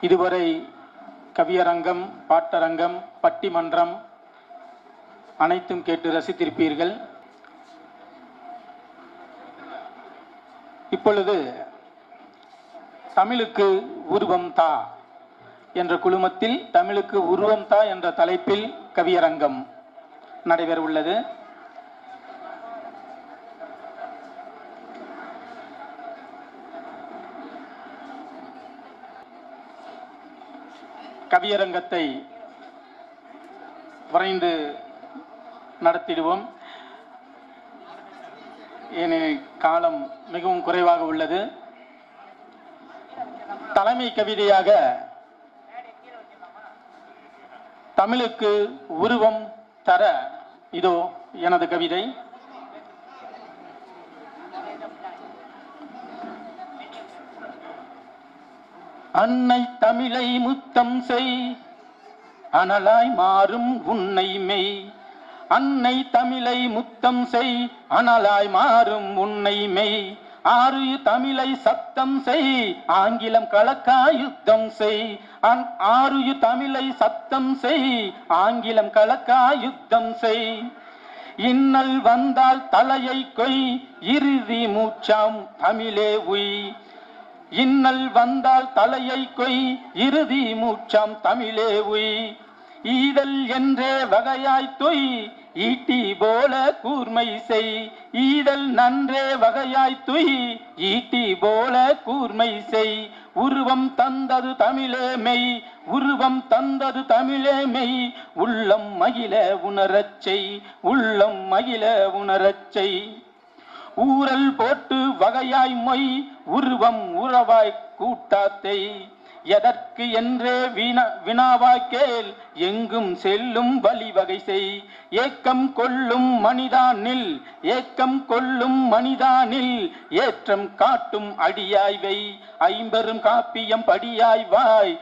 இதுவரை கவியரங்கம், பாட்டரங்கம், பட்டிமன்றம் அனைத்தும் கேட்டு ரசித்திருப்பீர்கள். இப்பொழுது தமிழுக்கு உருவம் தா என்ற குழுமத்தில் தமிழுக்கு உருவம் தா என்ற தலைப்பில் கவியரங்கம் நடைபெற உள்ளது. கவியரங்கத்தை விரைந்து நடத்திடுவோம். ஏனெனில் காலம் மிகவும் குறைவாக உள்ளது. தலைமை கவிதையாக தமிழுக்கு உருவம் தர இதோ எனது கவிதை. அன்னை தமிழை முத்தம் செய், அனலாய் மாறும் உன்னை மெய். அன்னை தமிழை முத்தம் செய், அனலாய் மாறும் உன்னை மெய். ஆறு தமிழை சத்தம் செய், ஆங்கிலம் கலக்கா யுத்தம் செய். ஆறு தமிழை சத்தம் செய், ஆங்கிலம் கலக்கா யுத்தம் செய். இன்னல் வந்தால் தலையை கொய், இறுதி மூச்சாம் தமிழே உய். இன்னல் வந்தால் தலையை கொய், இறுதி மூச்சாம் தமிழே உய். ஈதல் என்றே வகையாய் தொய், ஈட்டி போல கூர்மை செய். ஈதல் நன்றே வகையாய் தொய், ஈட்டி போல கூர்மை செய். உருவம் தந்தது தமிழே மெய், உருவம் தந்தது தமிழே மெய். உள்ளம் மகிழ உணரச் செய், உள்ளம் மகிழ உணரச் செய். ஊரல் போட்டு வகையாய் மொய், உருவம் உறவாய் கூட்டாத்தை. எதற்கு என்றே வினாவாய் கேள், எங்கும் செல்லும் வழிவகை செய். ஏக்கம் கொள்ளும் மனிதானில், ஏக்கம் கொள்ளும் மனிதானில், ஏற்றம் காட்டும் அடியாய் வை. ஐம்பெரும் காப்பியம் படியாய் வாய்,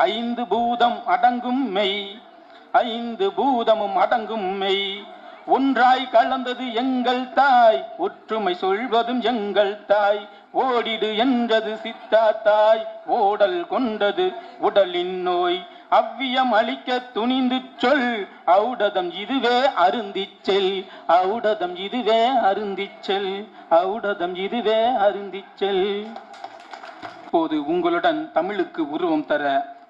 ஐந்து பூதம் அடங்கும் மெய். ஐந்து பூதமும் அடங்கும் மெய். ஒன்றாய் கலந்தது எங்கள் தாய், ஒற்றுமை சொல்வதும் எங்கள் தாய். ஓடிடு என்றது சித்தா தாய், ஓடல் கொண்டது உடலின் நோய். அவ்வியம் அளிக்க துணிந்து சொல், ஔடதம் இதுவே அருந்திச் செல். ஔடதம் இதுவே அருந்திச் செல், ஔடதம் இதுவே அருந்திச் செல். இப்போது உங்களுடன் தமிழுக்கு உருவம் தர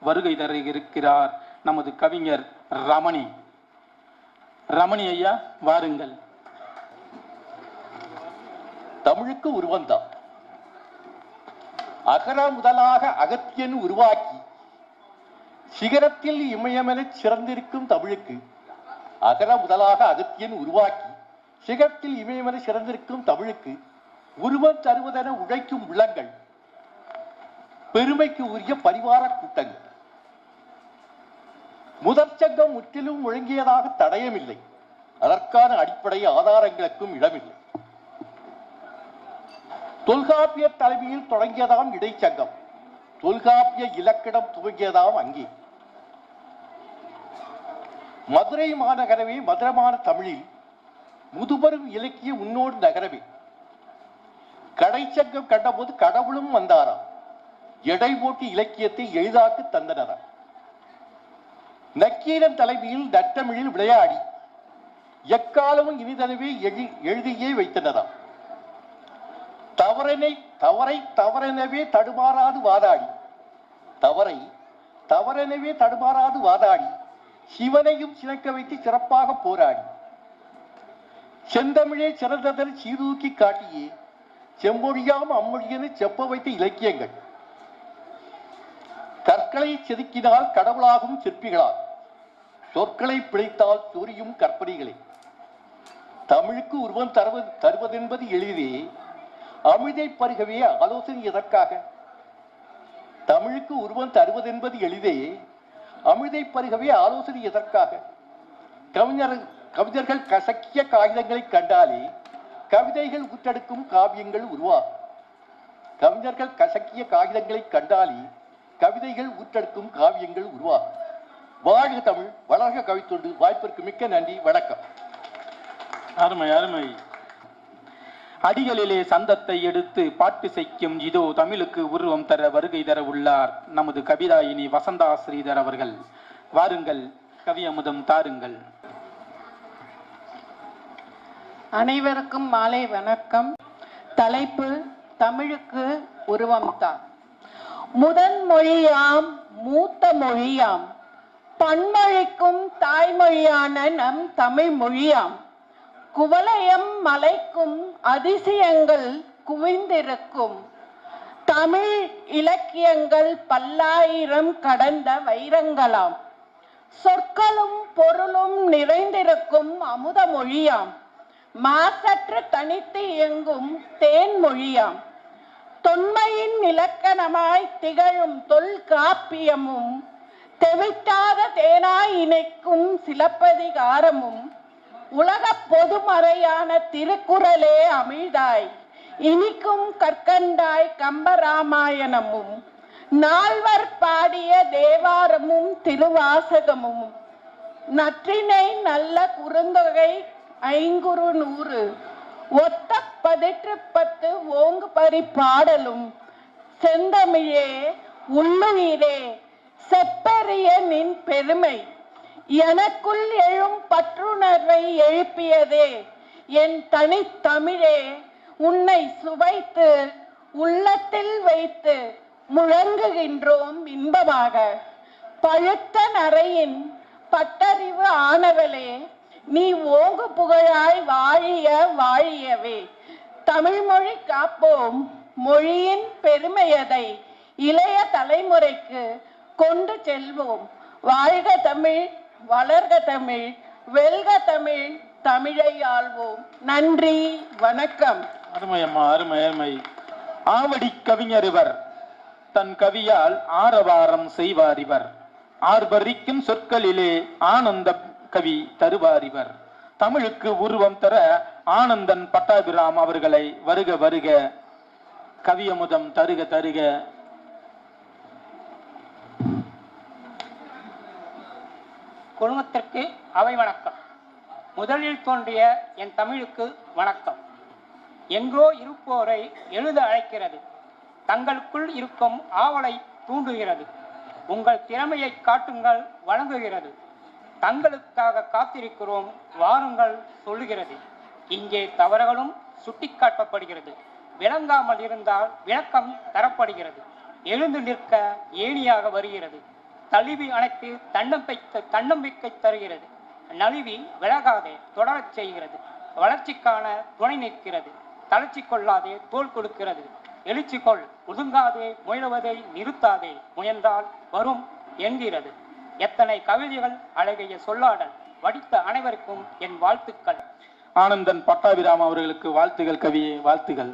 வருகை தர இருக்கிறார் நமது கவிஞர் ரமணி. ரமணி ஐயா, வாருங்கள். தமிழுக்கு உருவந்தான். அகர முதலாக அகத்தியன் உருவாக்கி சிகரத்தில் இமயமென சிறந்திருக்கும் தமிழுக்கு, அகர முதலாக அகத்தியன் உருவாக்கி சிகரத்தில் இமயமென சிறந்திருக்கும் தமிழுக்கு உருவம் தருவதென உழைக்கும் உள்ளங்கள், பெருமைக்கு உரிய பரிவார கூட்டங்கள். முதற்சங்கம் முற்றிலும் முழங்கியதாக தடயமில்லை, அதற்கான அடிப்படை ஆதாரங்களுக்கும் இடமில்லை. தொல்காப்பிய தலைமையில் தொடங்கியதாம் இடைச்சங்கம், தொல்காப்பிய இலக்கணம் துவங்கியதாம் அங்கே. மதுரை மாநகரவே மதுரமான தமிழில் முதுபெரும் இலக்கிய முன்னோடு நகரவே. கடைச்சங்கம் கண்டபோது கடவுளும் வந்தாராம், எடை போட்டு இலக்கியத்தை எளிதாக்கு தந்தனராம். நக்கீரன் தலைமையில் நற்றமிழில் விளையாடி எக்காலமும் இனிதனவே எழுதியே வைத்தனராம். தவறெனவே தடுமாறாது வாதாடி, தவறெனவே தடுமாறாது வாதாடி சிவனையும் சினக்க வைத்து சிறப்பாக போராடி, செந்தமிழே சிறந்ததன் சீதூக்கி காட்டியே செம்மொழியாம் அம்மொழியென செப்ப வைத்த இலக்கியங்கள். கற்களை செதுக்கினால் கடவுளாகும் சிற்பிகளால், சொற்களை பிழைத்தால் சொரியும் கற்பனைகளே. தமிழுக்கு உருவம் தருவதென்பது எளிதே, அமிழ்தை பருகவே ஆலோசனை எதற்காக? தமிழுக்கு உருவம் தருவதென்பது எளிதே, அமிழ்தை பருகவே ஆலோசனை எதற்காக? கவிஞர்கள் கசக்கிய காகிதங்களை கண்டாலே கவிதைகள் ஊற்றெடுக்கும் காவியங்கள் உருவாகும். கவிஞர்கள் கசக்கிய காகிதங்களை கண்டாலே கவிதைகள் ஊற்றெடுக்கும் காவியங்கள் உருவாகும். வாழ்க தமிழ், வளர்க கவித்தொண்டு. வாய்ப்பிற்கு மிக்க நன்றி, வணக்கம். அருமை அருமை. அடிகளிலே சந்தத்தை எடுத்து பாட்டு செய்யும் இதோ தமிழுக்கு உருவம் தர வருகை தர உள்ளார் நமது கவிதாயினி வசந்தா ஸ்ரீதர் அவர்கள். வாருங்கள், கவி அமுதம் தாருங்கள். அனைவருக்கும் மாலை வணக்கம். தலைப்பு தமிழுக்கு உருவம் தான். முதன் மொழியாம் மூத்த மொழியாம் பன்மொழிக்கும் தாய்மொழியான நம் தமிழ் மொழியாம் குவலயம் மலைக்கும் அதிசயங்கள் குவிந்திருக்கும் தமிழ் இலக்கியங்கள் பல்லாயிரம் கடந்த வைரங்களாம் சொற்களும் பொருளும் நிறைந்திருக்கும் அமுத மொழியாம் மாசற்று தனித்து இயங்கும் தேன் மொழியாம் தொன்மையின் இலக்கணமாய் திகழும் தொல்காப்பியமும் தெவிட்டாத தேனாய் இணைக்கும் சிலப்பதிகாரமும் உலக பொதுமறையான திருக்குறளே அமிழ்தாய் இனிக்கும் கற்கண்டாய் கம்பராமாயணமும் நால்வர் பாடிய தேவாரமும் திருவாசகமும் நற்றினை நல்ல குறுந்தொகை ஐங்குறு நூறு ஒத்த 18 ஓங்கு பரி பாடலும் செந்தமிழே உள்ளுயிரே செப்பரிய நின் பெருமை எனக்குள் எழும் பற்றுணர்வை எழுப்பியதே என் தனித்தமிழே உன்னை சுவைத்து உள்ளத்தில் வைத்து முழங்குகின்றோம் இன்பமாக பழுத்த நரையின் பட்டறிவு ஆனவளே நீ ஓங்கு புகழாய் வாழிய வாழியவே தமிழ்மொழி காப்போம் மொழியின் பெருமையதை இளைய தலைமுறைக்கு கொண்டு செல்வோம். வாழ்க தமிழ், வளர்க தமிழ், வெல்க தமிழ், தமிழை ஆள்வோம். நன்றி, வணக்கம். அருமை அம்மா, அருமை அருமை. ஆவடி கவிஞர் இவர், தன் கவியால் ஆரவாரம் செய்வார் இவர், ஆர்ப்பரிக்கும் சொற்களிலே ஆனந்த கவி தருவார் இவர். தமிழுக்கு உருவம் தர ஆனந்தன் பட்டாபிராம் அவர்களை வருக வருக, கவியமுதம் தருக தருக. குழுமத்திற்கு அவை வணக்கம். முதலில் தோன்றிய என் தமிழுக்கு வணக்கம். எங்கோ இருப்போரை எழுத அழைக்கிறது, தங்களுக்குள் இருக்கும் ஆவலை தூண்டுகிறது, உங்கள் திறமையை காட்டுங்கள் வழங்குகிறது, தங்களுக்காக காத்திருக்கிறோம் வாருங்கள் சொல்லுகிறது. இங்கே தவறுகளும் சுட்டிக்காட்டப்படுகிறது, விளங்காமல் இருந்தால் விளக்கம் தரப்படுகிறது, எழுந்து நிற்க ஏணியாக வருகிறது, தழுவி அணைத்து தன்னம்பிக்கை தருகிறது, நழுவி விலகாதே தொடரச் செய்கிறது, வளர்ச்சிக்கான துணை நிற்கிறது, தளர்ச்சி கொள்ளாதே தோள் கொடுக்கிறது, எழுச்சி கொள் ஒதுங்காதே முயலுவதை நிறுத்தாதே முயன்றால் வரும் என்கிறது. எத்தனை கவிதைகள், அழகிய சொல்லாடல், வடித்த அனைவருக்கும் என் வாழ்த்துக்கள். ஆனந்தன் பட்டாபிராம் அவர்களுக்கு வாழ்த்துகள் கவியே, வாழ்த்துகள்.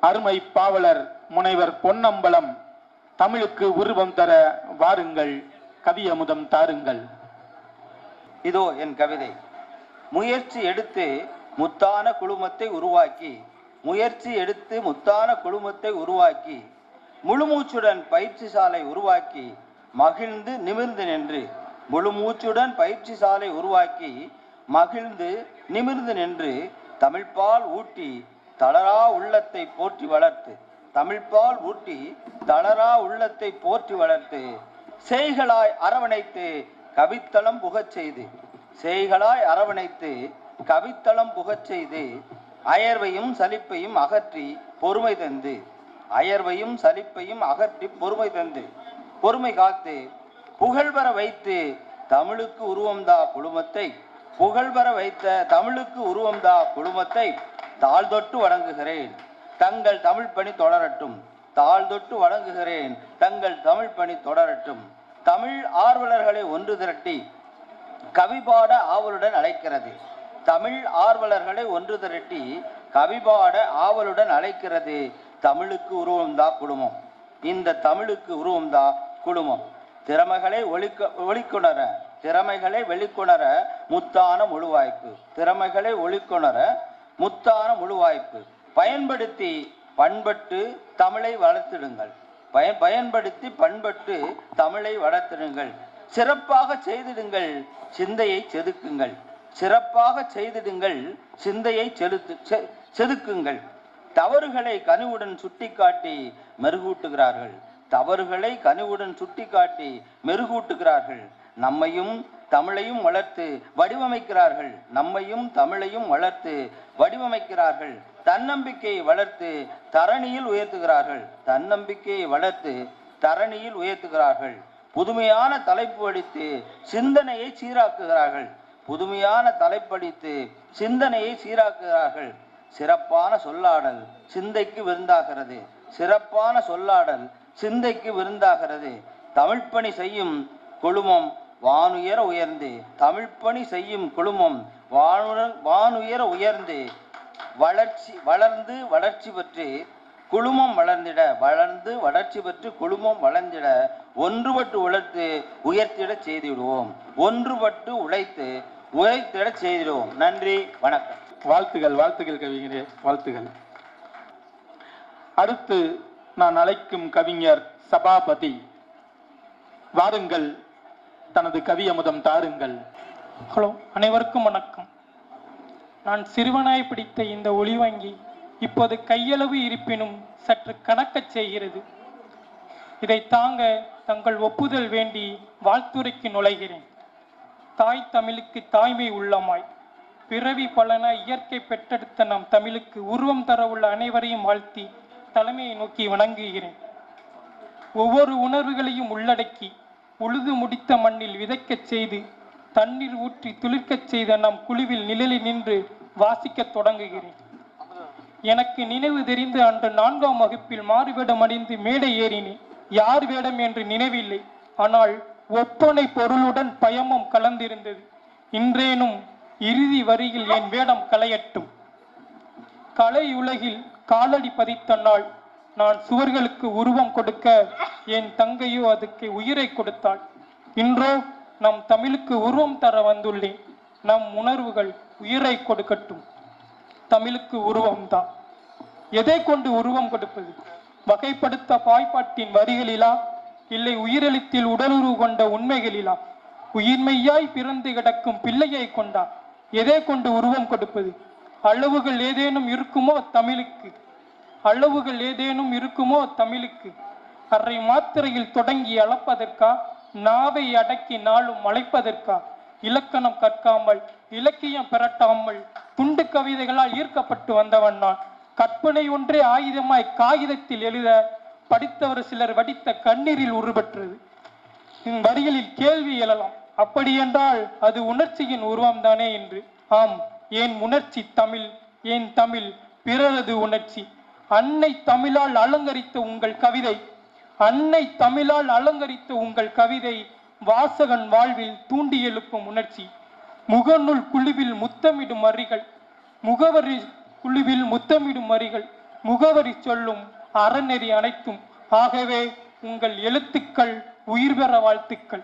அருமை பாவலர் முனைவர் பொன்னம்பலம், தமிழுக்கு உருவம் தர வாருங்கள், கவியமுதம் தாருங்கள். இதோ என் கவிதை. முயற்சி எடுத்து முத்தான குழுமத்தை உருவாக்கி, முயற்சி எடுத்து முத்தான குழுமத்தை உருவாக்கி, முழுமூச்சுடன் பயிற்சி சாலை உருவாக்கி, மகிழ்ந்து நிமிர்ந்து நின்று, முழுமூச்சுடன் பயிற்சி சாலை உருவாக்கி, மகிழ்ந்து நிமிர்ந்து நின்று, தமிழ்பால் ஊட்டி தளரா உள்ளத்தை போற்றி வளர்த்து, தமிழ்பால் ஊட்டி தளரா உள்ளத்தை போற்றி வளர்த்து, செய்களாய் அரவணைத்து கவித்தளம் புகச் செய்து, செய்களாய் அரவணைத்து கவித்தளம் புகச் செய்து, அயர்வையும் சலிப்பையும் அகற்றி பொறுமை தந்து, அயர்வையும் சலிப்பையும் அகற்றி பொறுமை தந்து, பொறுமை காத்து புகழ்பெற வைத்து தமிழுக்கு உருவம்தா குழுமத்தை, புகழ்பெற வைத்த தமிழுக்கு உருவம்தா குழுமத்தை தாழ்தொட்டு வணங்குகிறேன், தங்கள் தமிழ் பணி தொடரட்டும், தாழ்தொட்டு வணங்குகிறேன், தங்கள் தமிழ் பணி தொடரட்டும். தமிழ் ஆர்வலர்களை ஒன்று திரட்டி கவிபாட ஆவலுடன் அழைக்கிறது, தமிழ் ஆர்வலர்களை ஒன்று திரட்டி கவிபாட ஆவலுடன் அழைக்கிறது தமிழுக்கு உருவம்தா குழுமம், இந்த தமிழுக்கு உருவம்தா குழுமம். திறமைகளை ஒளிக்குணர திறமைகளை வெளிக்கொணர முத்தான முழுவாய்ப்பு. திறமைகளை ஒளிக்கொணர முத்தான முழுவாய்ப்பு. பயன்படுத்தி பண்பட்டு தமிழை வளர்த்திடுங்கள். பயன்படுத்தி பண்பட்டு தமிழை வளர்த்திடுங்கள். சிறப்பாக செய்திடுங்கள், சிந்தையை செதுக்குங்கள். சிறப்பாக செய்திடுங்கள், சிந்தையை செதுக்குங்கள். தவறுகளை கனிவுடன் சுட்டிக்காட்டி மெருகூட்டுகிறார்கள். தவறுகளை கனிவுடன் சுட்டிக்காட்டி மெருகூட்டுகிறார்கள். நம்மையும் தமிழையும் வளர்த்து வடிவமைக்கிறார்கள். நம்மையும் தமிழையும் வளர்த்து வடிவமைக்கிறார்கள். தன்னம்பிக்கையை வளர்த்து தரணியில் உயர்த்துகிறார்கள். தன்னம்பிக்கையை வளர்த்து தரணியில் உயர்த்துகிறார்கள். புதுமையான தலைப்பு அடித்து சிந்தனையை சீராக்குகிறார்கள். புதுமையான தலைப்படித்து சிந்தனையை சீராக்குகிறார்கள். சிறப்பான சொல்லாடல் சிந்தைக்கு விருந்தாகிறது. சிறப்பான சொல்லாடல் சிந்தைக்கு விருந்தாகிறது. தமிழ்ப்பணி செய்யும் குழுமம் வானுயர உயர்ந்து, தமிழ்ப்பணி செய்யும் குழுமம் வானுயர உயர்ந்து வளர்ந்து வளர்ச்சி பெற்று குழுமம் வளர்ந்திட, வளர்ந்து வளர்ச்சி பெற்று குழுமம் வளர்ந்திட ஒன்றுபட்டு உழைத்து உயர்த்திட செய்திடுவோம். ஒன்றுபட்டு உழைத்திட செய்திடுவோம். நன்றி, வணக்கம். வாழ்த்துகள், வாழ்த்துகள் கவிஞரே, வாழ்த்துகள். அடுத்து நான் அழைக்கும் கவிஞர் சபாபதி. வாருங்கள், தனது கவி அமுதம் தாருங்கள். ஹலோ, அனைவருக்கும் வணக்கம். நான் சிறுவனாய் பிடித்த இந்த ஒளிவங்கி இப்போது கையளவு இருப்பினும் சற்று கணக்கச் செய்கிறது. இதை தாங்க தங்கள் ஒப்புதல் வேண்டி வாழ்த்துரைக்கு நுழைகிறேன். தாய் தமிழுக்கு தாய்மை உள்ளமாய் பிறவி பலன இயற்கை பெற்றெடுத்த நம் தமிழுக்கு உருவம் தர உள்ள அனைவரையும் வாழ்த்தி தலைமையை நோக்கி வணங்குகிறேன். ஒவ்வொரு உணர்வுகளையும் உள்ளடக்கி உழுது முடித்த மண்ணில் விதைக்கச் செய்து தண்ணீர் ஊற்றி துளிர்க்கச் செய்த நம் குழுவில் நிழலில் நின்று வாசிக்கத் தொடங்குகிறேன். எனக்கு நினைவு தெரிந்து அன்று 4ஆம் வகுப்பில் மாறுவேடம் அணிந்து மேடை ஏறினேன். யார் வேடம் என்று நினைவில்லை, ஆனால் ஒப்பனை பொருளுடன் பயமும் கலந்திருந்தது. இன்றேனும் இறுதி வரியில் என் வேடம் களையட்டும். கலை உலகில் காலடி பதித்த நாள் நான் சுவர்களுக்கு உருவம் கொடுக்க என் தங்கையோ அதுக்கு உயிரை கொடுத்தாள். இன்றோ நம் தமிழுக்கு உருவம் தர வந்துள்ளேன். நம் உணர்வுகள் உயிரை கொடுக்கட்டும். தமிழுக்கு உருவம்தான். எதை கொண்டு உருவம் கொடுப்பது? வகைப்படுத்த பாய்பாட்டின் வரிகளிலா, இல்லை உயிரெழுத்தில் உடலுறவு கொண்ட உண்மைகளிலா? உயிர்மையாய் பிறந்து கிடக்கும் பிள்ளையை கொண்டா? எதை கொண்டு உருவம் கொடுப்பது? அளவுகள் ஏதேனும் இருக்குமோ தமிழுக்கு? அளவுகள் ஏதேனும் இருக்குமோ தமிழுக்கு? அரை மாத்திரையில் தொடங்கி அளப்பதற்கா? நாவை அடக்கி நாளும் அழைப்பதற்கா? இலக்கணம் கற்காமல் இலக்கியம் பெறட்டாமல் துண்டு கவிதைகளால் ஈர்க்கப்பட்டு வந்தவன் நான். கற்பனை ஒன்றே ஆயுதமாய் காகிதத்தில் எழுத படித்தவர் சிலர் வடித்த கண்ணீரில் உருபெற்றது. வரிகளில் கேள்வி எழலாம், அப்படி என்றால் அது உணர்ச்சியின் உருவம்தானே என்று. ஆம், ஏன் உணர்ச்சி தமிழ், ஏன் தமிழ் பிறரது உணர்ச்சி. அன்னை தமிழால் அலங்கரித்த உங்கள் கவிதை, அன்னை தமிழால் அலங்கரித்த உங்கள் கவிதை வாசகன் வாழ்வில் தூண்டி எழுப்பும் உணர்ச்சி. முகநூல் குழுவில் முத்தமிடும் வரிகள், முகவரி குழுவில் முத்தமிடும் வரிகள், முகவரி சொல்லும் அறநெறி அனைத்தும். ஆகவே உங்கள் எழுத்துக்கள் உயிர் பெற வாழ்த்துக்கள்.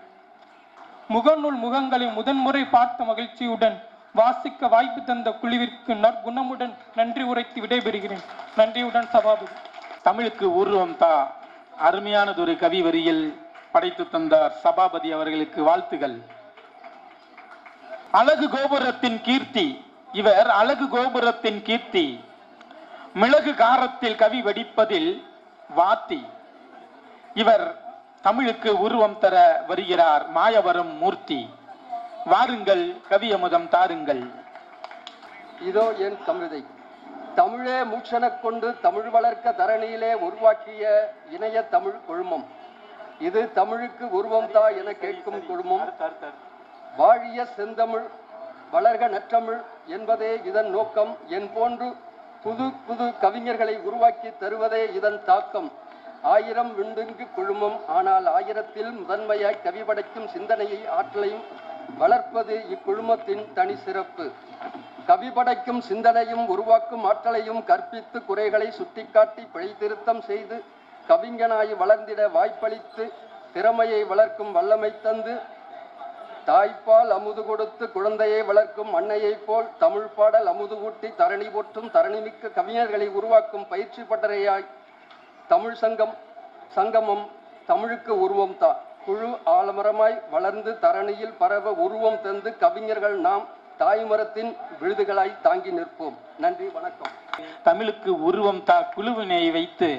முகநூல் முகங்களை முதன்முறை பார்த்த மகிழ்ச்சியுடன் வாசிக்க வாய்ப்பு தந்த குழுவிற்கு நற்குணமுடன் நன்றி உரைத்து விடைபெறுகிறேன். நன்றியுடன் சபாபதி. தமிழுக்கு உருவம் தா அருமையானதொரு கவி வரியில் படைத்து தந்தார் சபாபதி அவர்களுக்கு வாழ்த்துகள். அழகு கோபுரத்தின் கீர்த்தி இவர், அழகு கோபுரத்தின் கீர்த்தி. மிளகு காரத்தில் கவி வெடிப்பதில் வாத்தி. இவர் தமிழுக்கு உருவம் தர வருகிறார் மாயவரம் மூர்த்தி. வாருங்கள், கவி அமுதம் தாருங்கள். இதோ என் கவிதை. தமிழே மூச்செனக் கொண்டு தமிழ் வளர்க்க தரணியிலே உருவாக்கிய இணைய தமிழ் குழுமம் இது. தமிழுக்கு உருவம் தா என கேட்கும் குழுமம். வாழிய செந்தமிழ் வளர்க நற்றமிழ் என்பதே இதன் நோக்கம். என் போன்று புது புது கவிஞர்களை உருவாக்கி தருவதே இதன் தாக்கம். 1000 விண்டுங்கு குழுமம், ஆனால் 1000ல் முதன்மையாய் கவி படைக்கும் சிந்தனையை ஆற்றலையும் வளர்ப்பது இக்குழுமத்தின் தனி சிறப்பு. கவி படைக்கும் சிந்தனையும் உருவாக்கும் ஆற்றலையும் கற்பித்து குறைகளை சுட்டிக்காட்டி பிழை திருத்தம் செய்து கவிஞனாய் வளர்ந்திட வாய்ப்பளித்து திறமையை வளர்க்கும் வல்லமை தந்து தாய்ப்பால் அமுது கொடுத்து குழந்தையை வளர்க்கும் அன்னையைப் போல் தமிழ் பாடல் அமுது ஊட்டி தரணி போற்றும் தரணிமிக்க கவிஞர்களை உருவாக்கும் பயிற்சி பட்டறையாய் தமிழ் சங்கமம் தமிழுக்கு உருவம் தா. குழு ஆலமரமாய் வளர்ந்து தரணியில் பரவ உருவம் தந்து கவிஞர்கள் நாம் தாய்மரத்தின் விழுதுகளாய் தாங்கி நிற்போம். நன்றி, வணக்கம். தமிழுக்கு உருவம் தா குழுவினை வைத்து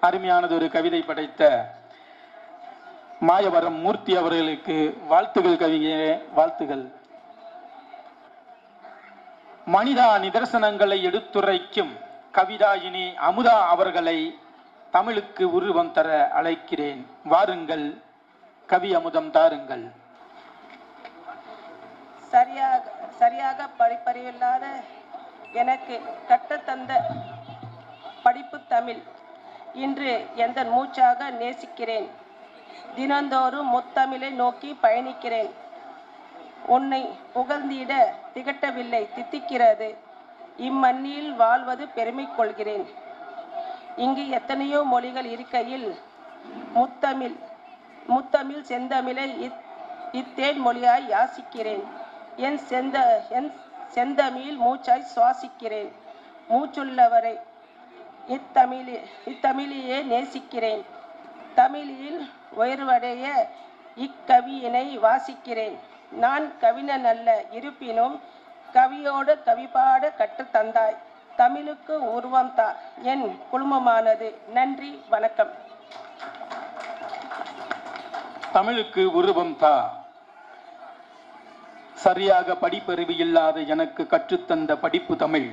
அருமையானது ஒரு கவிதை படைத்த மாயவரம் மூர்த்தி அவர்களுக்கு வாழ்த்துகள். கவிஞரே, வாழ்த்துகள். மனிதா நிதர்சனங்களை எடுத்துரைக்கும் கவிதாயினி அமுதா அவர்களை தமிழுக்கு உருவம் தர அழைக்கிறேன். வாருங்கள், கவி அமுதம் தாருங்கள். சரியாக படிப்பறிவில்லாத எனக்கு கற்றுத்தந்த படிப்பு தமிழ் இன்று எந்த மூச்சாக நேசிக்கிறேன். தினந்தோறும் முத்தமிழை நோக்கி பயணிக்கிறேன். உன்னை புகழ்ந்திட திகட்டவில்லை, தித்திக்கிறது. இம்மண்ணில் வாழ்வது பெருமை கொள்கிறேன். இங்கு எத்தனையோ மொழிகள் இருக்கையில் முத்தமிழ் செந்தமிழை இத்தேன் மொழியாய் யாசிக்கிறேன். என் செந்தமிழ் மூச்சாய் சுவாசிக்கிறேன். மூச்சுள்ளவரை இத்தமிழையே நேசிக்கிறேன். தமிழில் உயர்வடைய இக்கவியினை வாசிக்கிறேன். நான் கவிஞன் அல்ல, இருப்பினும் கவியோடு கவிபாட கற்றுத்தந்தாய். தமிழுக்கு உருவம் தா என் குழுமமானது. நன்றி, வணக்கம். தமிழுக்கு உருவம் தா. சரியாக படிப்பறிவு இல்லாத எனக்கு கற்றுத்தந்த படிப்பு தமிழ்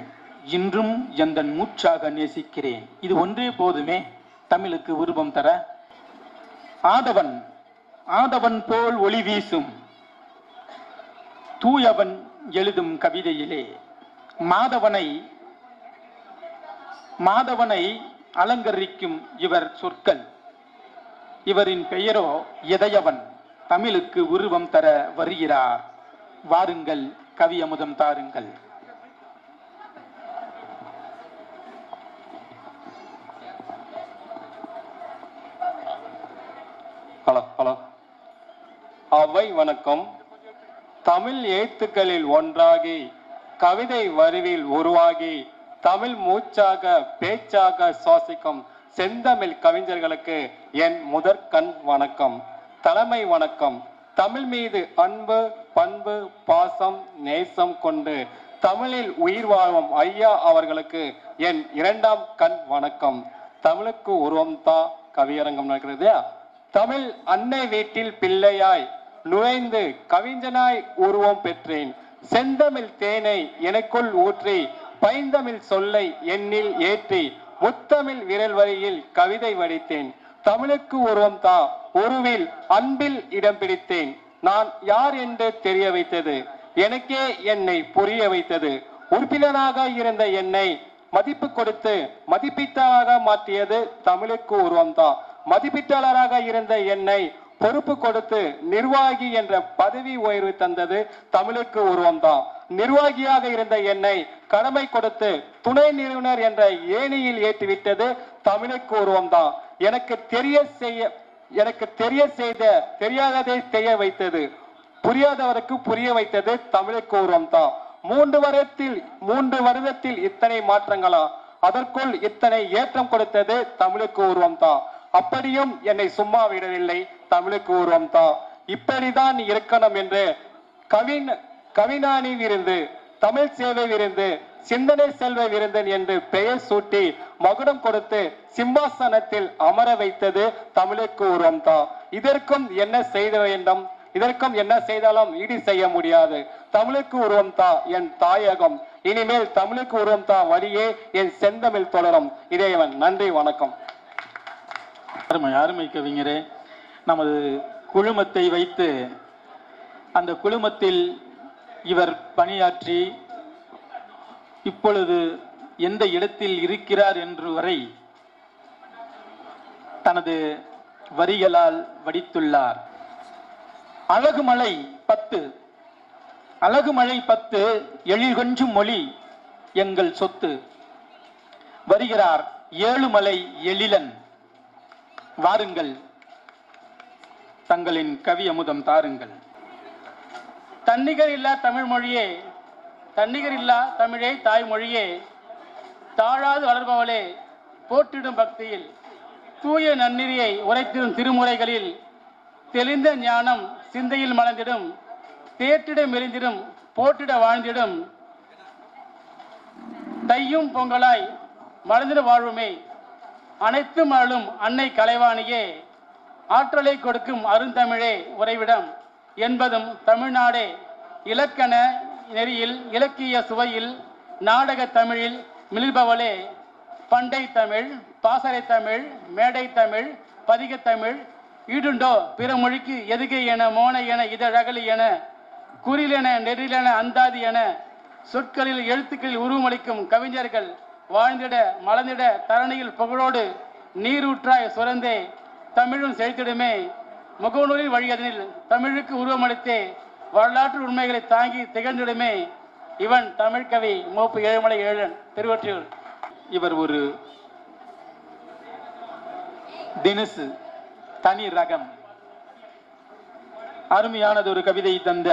இன்றும் எந்தன் மூச்சாக நேசிக்கிறேன். இது ஒன்றே போதுமே தமிழுக்கு உருவம் தர. ஆதவன் போல் ஒளி வீசும் தூயவன் எழுதும் கவிதையிலே மாதவனை அலங்கரிக்கும் இவர் சொற்கள். இவரின் பெயரோ எதையவன். தமிழுக்கு உருவம் தர வருகிறார். வாருங்கள், கவி அமுதம் தாருங்கள். ஹலோ. அவை வணக்கம். தமிழ் எழுத்துக்களில் ஒன்றாகி கவிதை வரிவில் உருவாகி தமிழ் மூச்சாக பேச்சாக சுவாசிக்கும் செந்தமிழ் கவிஞர்களுக்கு என் முதற்கண் வணக்கம், தலைமை வணக்கம். தமிழ் மீது அன்பு, பண்பு, பாசம், நேசம் கொண்டு தமிழில் உயிர் வாழும் ஐயா அவர்களுக்கு என் இரண்டாம் கண் வணக்கம். தமிழுக்கு உருவம் தா கவியரங்கம் நடக்கிறது. தமிழ் அன்னை வீட்டில் பிள்ளையாய் நுழைந்து கவிஞனாய் உருவம் பெற்றேன். செந்தமிழ் தேனை எனக்குள் ஊற்றி பைந்தமிழ் சொல்லை எண்ணில் ஏற்றி முத்தமிழ் விரல் வரியில் கவிதை வடித்தேன். தமிழுக்கு உருவம் தா உருவில் அன்பில் இடம் பிடித்தேன். நான் யார் என்று தெரிய வைத்தது, எனக்கே என்னை புரிய வைத்தது. உறுப்பினராக இருந்த என்னை மதிப்பு கொடுத்து மதிப்பீட்டாக மாற்றியது தமிழுக்கு உருவம் தா. மதிப்பீட்டாளராக இருந்த என்னை பொறுப்பு கொடுத்து நிர்வாகி என்ற பதவி உயர்வு தந்தது தமிழுக்கு உருவம் தான். நிர்வாகியாக இருந்த என்னை கடமை கொடுத்து துணை நிறுவனர் என்ற ஏணியில் ஏற்றிவிட்டது தமிழுக்கு உருவம் தான். எனக்கு தெரியாததை செய்ய வைத்தது, புரியாதவருக்கு புரிய வைத்தது தமிழுக்கு உருவம் தான். 3 வருடத்தில் இத்தனை மாற்றங்களா? அதற்குள் இத்தனை ஏற்றம் கொடுத்தது தமிழுக்கு உருவம் தான். அப்படியும் என்னை சும்மா விடவில்லை தமிழுக்கு உருவம் தான். இப்படிதான் இருக்கணும் என்று கவிஞானி விருந்து, தமிழ் சேவை விருந்து, சிந்தனை செல்வ விருந்தன் என்று பெயர் சூட்டி மகுடம் கொடுத்து சிம்மாசனத்தில் அமர வைத்தது தமிழுக்கு உருவம் தான். இதற்கும் என்ன செய்த வேண்டும், இதற்கும் என்ன செய்தாலும் ஈடு செய்ய முடியாது. தமிழுக்கு உருவம் தா என் தாயகம். இனிமேல் தமிழுக்கு உருவம் தா வழியே என் செந்தமிழ் தொடரும். இறைவன். நன்றி, வணக்கம். அருமை கவிஞரே, நமது குழுமத்தை வைத்து அந்த குழுமத்தில் இவர் பணியாற்றி இப்பொழுது எந்த இடத்தில் இருக்கிறார் என்று வரை தனது வரிகளால் வடித்துள்ளார். அழகுமலை 10 எழில் கொஞ்சும் மொழி எங்கள் சொத்து. வருகிறார் ஏழுமலை எழிலன். வாருங்கள், தங்களின் கவி அமுதம் தாருங்கள். தன்னிகர் இல்லா தமிழ் மொழியே, தன்னிகர் இல்லா தமிழே தாய்மொழியே, தாழாது வளர்பவளே, போற்றிடும் பக்தியில் தூய நன்னெறியை உரைத்திடும் திருமுறைகளில் தெளிந்த ஞானம் சிந்தையில் மலர்ந்திடும், தேற்றிட மெலிந்திடும், போற்றிட வாழ்ந்திடும், தையும் பொங்கலாய் மலர்ந்திட வாழ்வுமே, அனைத்து மலரும் அன்னை கலைவாணியே, ஆற்றலை கொடுக்கும் அருந்தமிழே உறைவிடம் என்பதும் தமிழ்நாடே, இலக்கண நெறியில் இலக்கிய சுவையில் நாடக தமிழில் மிளிர்பவளே, பண்டை தமிழ், பாசறை தமிழ், மேடை தமிழ், பதிகத்தமிழ், ஈடுண்டோ பிற மொழிக்கு எதுகை என மோனை என இதழகலி என குறிலென நெறிலென அந்தாதி என சொற்களில் எழுத்துக்களில் உருவமளிக்கும் கவிஞர்கள் வாழ்ந்திட மலர்ந்திட தரணியில் புகழோடு நீரூற்றாய் சுரந்தே தமிழும் செழித்திடுமே, முகநூலில் வழியதனில் தமிழுக்கு உருவமளித்தே வரலாற்று உண்மைகளை தாங்கி திகழ்ந்திடுமே. இவன் தமிழ்கவி மூப்பு ஏழுமலை ஏழன், திருவொற்றியூர். இவர் ஒரு தினசு தனி ரகம். அருமையானது ஒரு கவிதை தந்த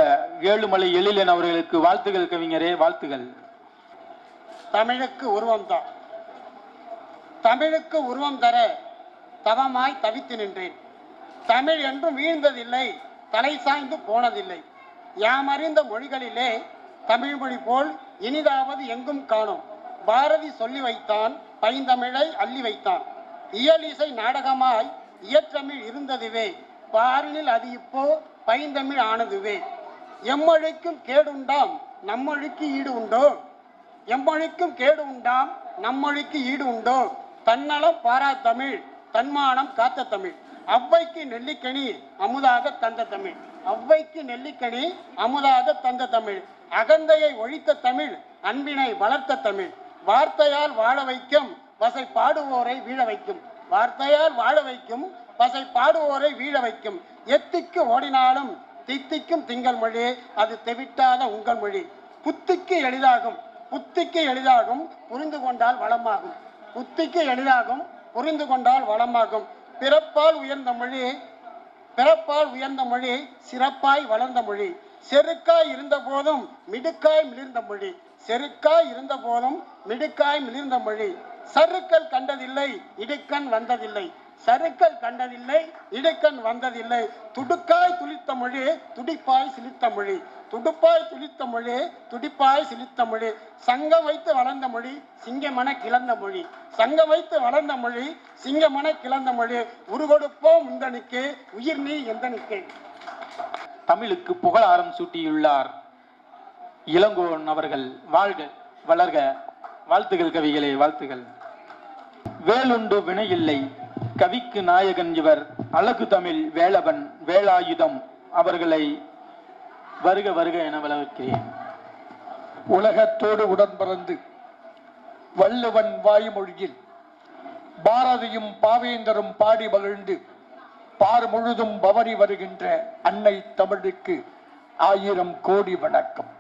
ஏழுமலை எழிலன் அவர்களுக்கு வாழ்த்துகள் கவிஞரே, வாழ்த்துகள். தமிழுக்கு உருவம் தான். தமிழுக்கு உருவம் தர தவமாய் தவித்து நின்றேன். தமிழ் என்றும் வீழ்ந்ததில்லை, தலை சாய்ந்து போனதில்லை. யாமறிந்த மொழிகளிலே தமிழ் மொழி போல் இனிதாவது எங்கும் காணோம். பாரதி சொல்லி வைத்தான், பைந்தமிழை அள்ளி வைத்தான். இயலிசை நாடகமாய் இயற்றமிழ் இருந்ததுவே, பாரினில் அது இப்போ பைந்தமிழ் ஆனதுவே. எம்மொழிக்கும் கேடுண்டாம் நம்மொழிக்கு ஈடு உண்டோ, எம்மொழிக்கும் கேடு உண்டாம் நம்மொழிக்கு ஈடு உண்டோ. தன்னலம் பாரா தமிழ், தன்மானம் காத்த தமிழ். அவ்வைக்கு நெல்லிக்கனி அமுதாக தந்த தமிழ், அவ்வைக்கு நெல்லிக்கனி அமுதாக தந்த தமிழ். அகந்தையை ஒழித்த தமிழ், அன்பினை வளர்த்த தமிழ். வார்த்தையால் வாழ வைக்கும், வசை பாடுவோரை வீழ வைக்கும். வார்த்தையால் வாழ வைக்கும், வசை பாடுவோரை வீழ வைக்கும். எத்திக்கு ஓடினாலும் தித்திக்கும் திங்கள் மொழி, அது தெவிட்டாத உங்கள் மொழி. புத்திக்கு எளிதாகும், புத்திக்கு எளிதாகும், புரிந்து கொண்டால் வளமாகும். புத்திக்கு எளிதாகும், புரிந்து கொண்டால் வளமாகும். பிறப்பால் உயர்ந்த மொழி, பிறப்பால் உயர்ந்த மொழி, சிறப்பாய் வளர்ந்த மொழி. செருக்காய் இருந்த போதும் மிடுக்காய் மிளிர்ந்த மொழி, செருக்காய் இருந்த போதும் மிடுக்காய் மிளிர்ந்த மொழி. சருக்கள் கண்டதில்லை, இடுக்கண் வந்ததில்லை. சருக்கள் கண்டதில்லை, இடுக்கண் வந்ததில்லை. துடுக்காய் துளித்த மொழி, துடிப்பாய் சிலித்த மொழி. துடுப்பாய் துளித்த மொழி, துடிப்பாய் சிலித்த மொழி. சங்கம் வைத்து வளர்ந்த மொழி, சிங்கமன கிளந்த மொழி. சங்கம் வைத்து வளர்ந்த மொழி, சிங்கமன கிளந்த மொழி. உருவெடுப்போம் உந்தனுக்கு, உயிர் நீ எந்தனுக்கு. தமிழுக்கு புகழாரம் சூட்டியுள்ளார் இளங்கோவன் அவர்கள். வாழ்க வளர்க. வாழ்த்துகள் கவிகளே, வாழ்த்துகள். வேலுண்டு வினையில்லை, கவிக்கு நாயகன் இவர். அழகு தமிழ் வேலவன் வேலாயுதம் அவர்களை வருக வருக என வரவேற்கிறேன். உலகத்தோடு உடன்பிறந்து வள்ளுவன் வாய்மொழியில் பாரதியும் பாவேந்தரும் பாடி மகிழ்ந்து பார் முழுதும் பவனி வருகின்ற அன்னை தமிழுக்கு 1000 கோடி வணக்கம்.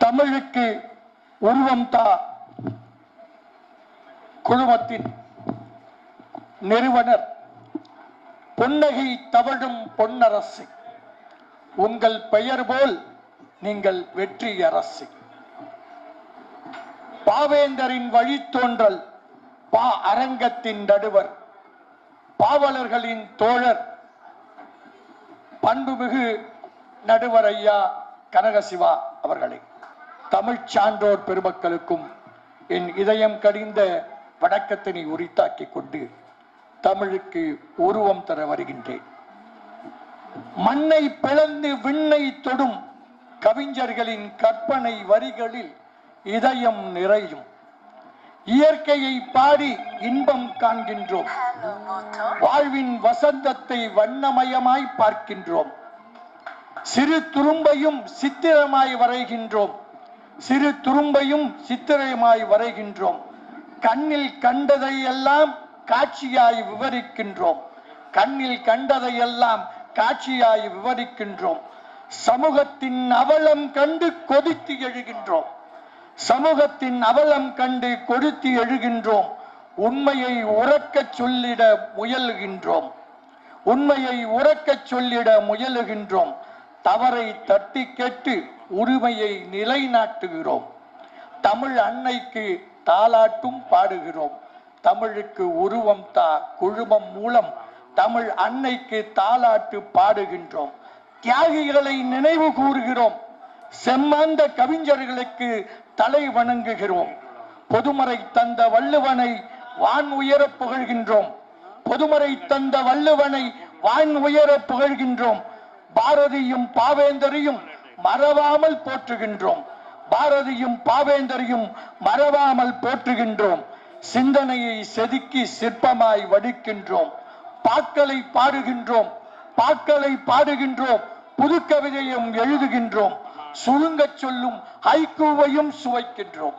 தமிழுக்கு உருவம் தா குழுமத்தின் நிறுவனர் பொன்னகை தவழும் பொன்னரசு, உங்கள் பெயர் போல் நீங்கள் வெற்றி அரசு. பாவேந்தரின் வழித்தோன்றல் பா அரங்கத்தின் நடுவர், பாவலர்களின் தோழர், பண்புமிகு நடுவர் ஐயா கனகசிவா அவர்களே, தமிழ் சான்றோர் பெருமக்களுக்கும் என் இதயம் கடிந்த வணக்கத்தினை உரித்தாக்கிக் கொண்டு தமிழுக்கு உருவம் தர வருகின்றேன். மண்ணை பிளந்து விண்ணை தொடும் கவிஞர்களின் கற்பனை வரிகளில் இதயம் நிறையும். இயற்கையை பாடி இன்பம் காண்கின்றோம். வாழ்வின் வசந்தத்தை வண்ணமயமாய் பார்க்கின்றோம். சிறு துரும்பையும் சித்திரமாய் வரைகின்றோம். சிறு துரும்பையும் சித்திரமாய் வரைகின்றோம். கண்ணில் கண்டதையெல்லாம் காட்சியாய் விவரிக்கின்றோம். கண்ணில் கண்டதையெல்லாம் காட்சியாய் விவரிக்கின்றோம். சமூகத்தின் அவலம் கண்டு கொதித்து எழுகின்றோம். சமூகத்தின் அவலம் கண்டு கொதித்து எழுகின்றோம். உண்மையை உறக்கச் சொல்லிட முயலுகின்றோம். உண்மையை உறக்கச் சொல்லிட முயலுகின்றோம். தவறை தட்டி கேட்டு உரிமையை நிலைநாட்டுகிறோம். தமிழ் அன்னைக்கு தாலாட்டும் பாடுகிறோம். தமிழுக்கு உருவம் தா குழுமம் மூலம் தமிழ் அன்னைக்கு தாலாட்டு பாடுகின்றோம். தியாகிகளை நினைவு கூறுகிறோம். செம்மாந்த கவிஞர்களுக்கு தலை வணங்குகிறோம். பொதுமறை தந்த வள்ளுவனை வான் உயர புகழ்கின்றோம். பொதுமறை தந்த வள்ளுவனை வான் உயர புகழ்கின்றோம். பாரதியும் பாவேந்தரையும் மறவாமல் போற்றுகின்றோம். பாரதியும் பாவேந்தரையும் மறவாமல் போற்றுகின்றோம். சிந்தனையை செதுக்கி சிற்பமாய் வடிக்கின்றோம். பாக்களை பாடுகின்றோம். பாக்களை பாடுகின்றோம். புது கவிதையும் எழுதுகின்றோம். சுருங்கச் சொல்லும் ஹைக்கூவையும் சுவைக்கின்றோம்.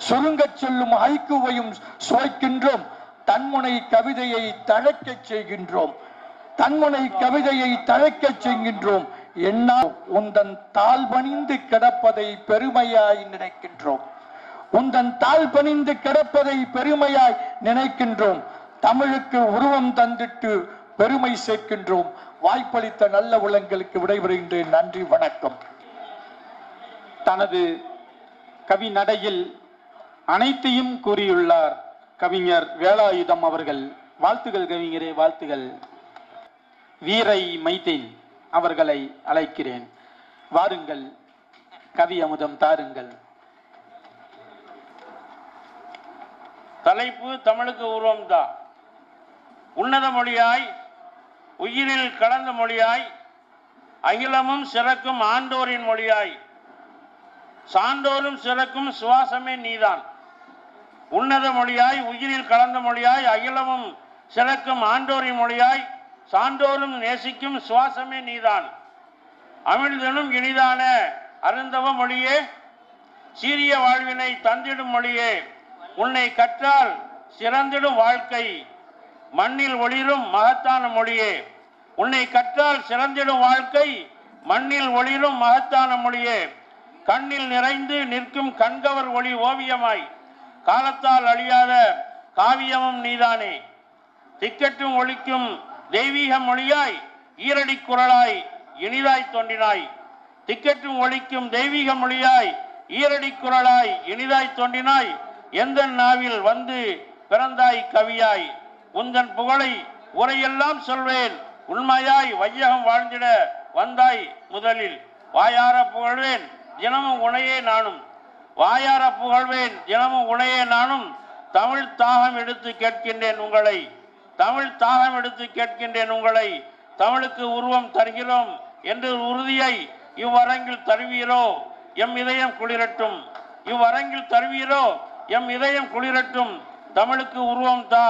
சுருங்கச் சொல்லும் ஹைக்கூவையும் சுவைக்கின்றோம். தன்முனை கவிதையை தழைக்கச் செய்கின்றோம். தன்முனை கவிதையை தழைக்கச் செய்கின்றோம். என்ன உந்தன் தாழ் பணிந்து கிடப்பதை பெருமையாய் நினைக்கின்றோம். உந்தன் தாழ் பணிந்து கிடப்பதை பெருமையாய் நினைக்கின்றோம். தமிழுக்கு உருவம் தந்திட்டு பெருமை சேர்க்கின்றோம். வாய்ப்பளித்த நல்ல உள்ளங்களுக்கு விடைபெறுகின்றேன். நன்றி, வணக்கம். தனது கவி நடையில் அனைத்தையும் கூறியுள்ளார் கவிஞர் வேலாயுதம் அவர்கள். வாழ்த்துகள் கவிஞரே, வாழ்த்துகள். வீரை மைதீன் அவர்களை அழைக்கிறேன். வாருங்கள், கவி அமுதம் தாருங்கள். தலைப்பு தமிழுக்கு உருவம் தா. உன்னத மொழியாய் உயிரில் கலந்த மொழியாய் அகிலமும் சிறக்கும் ஆண்டோரின் மொழியாய் சான்றோரும் சிறக்கும் சுவாசமே நீதான். உன்னத மொழியாய் உயிரில் கலந்த மொழியாய் அகிலமும் சிறக்கும் ஆண்டோரின் மொழியாய் சான்றோரும் நேசிக்கும் சுவாசமே நீதான். அமிழ்தனும் இனிதான அருந்தவ மொழியே, சீரிய வாழ்வினை தந்திடும் மொழியே, உன்னை கற்றால் சிறந்திடும் வாழ்க்கை மண்ணில் ஒளிரும் மகத்தான மொழியே. உன்னை கற்றால் சிறந்திடும் வாழ்க்கை மண்ணில் ஒளிரும் மகத்தான மொழியே. கண்ணில் நிறைந்து நிற்கும் கண்கவர் ஒளி ஓவியமாய் காலத்தால் அழியாத காவியமும் நீதானே. திக்கட்டும் ஒழிக்கும் தெய்வீக மொழியாய் ஈரடி குரலாய் இனிதாய் தோன்றினாய். திக்கட்டும் ஒழிக்கும் தெய்வீக மொழியாய் ஈரடி குரலாய் இனிதாய் தோன்றினாய். எந்த நாவில் வந்து பிறந்தாய் கவியாய். உந்தன் புகழை உரையெல்லாம் சொல்வேன். உண்மையாய் வையகம் வாழ்ந்திட வந்தாய் முதலில். வாயார புகழ்வேன் தினமும் உனையே நானும். வாயார புகழ்வேன் தினமும் உனையே நானும். தமிழ் தாகம் எடுத்து கேட்கின்றேன் உங்களை. தமிழ் தாகம் எடுத்து கேட்கின்றேன் உங்களை. தமிழுக்கு உருவம் தருகிறோம் என்று உறுதியை இவ்வரங்கில் தருவீரோ எம் இதயம் குளிரட்டும். இவ்வரங்கில் தருவீரோ எம் இதயம் குளிரட்டும். தமிழுக்கு உருவம் தா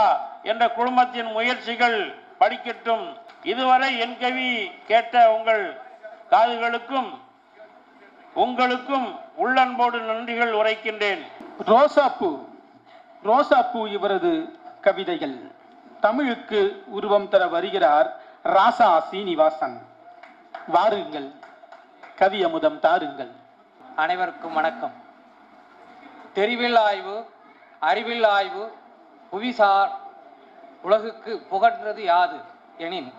என்ற குழுமத்தின் முயற்சிகள் படிக்கட்டும். இதுவரை என் கவி கேட்ட உங்கள் காதுகளுக்கும் உங்களுக்கும் உள்ளன்போடு நன்றிகள் உரைக்கின்றேன். ரோசாப்பூ ரோசாப்பூ இவரது கவிதைகள். தமிழுக்கு உருவம் தர வருகிறார் ராசா சீனிவாசன். வாருங்கள், கவி அமுதம் தாருங்கள். அனைவருக்கும் வணக்கம். தெரிவில் ஆய்வு, அறிவில் ஆய்வு, புவிசார் உலகுக்கு புகழ்ந்தது யாது எனின்,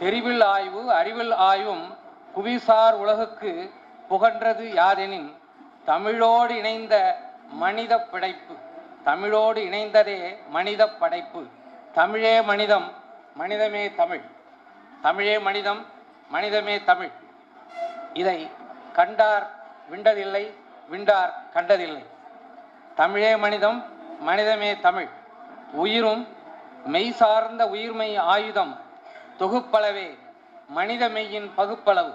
தெரிவில் ஆய்வு அறிவில் ஆய்வும் புவிசார் உலகுக்கு புகழ்ந்தது யாதெனின், தமிழோடு இணைந்த மனித படைப்பு. தமிழோடு இணைந்ததே மனித படைப்பு. தமிழே மனிதம், மனிதமே தமிழ். தமிழே மனிதம், மனிதமே தமிழ். இதை கண்டார் விண்டதில்லை, விண்டார் கண்டதில்லை. தமிழே மனிதம், மனிதமே தமிழ். உயிரும் மெய் சார்ந்த உயிர்மை ஆயுதம் தொகுப்பளவே மனித மெய்யின் பகுப்பளவு.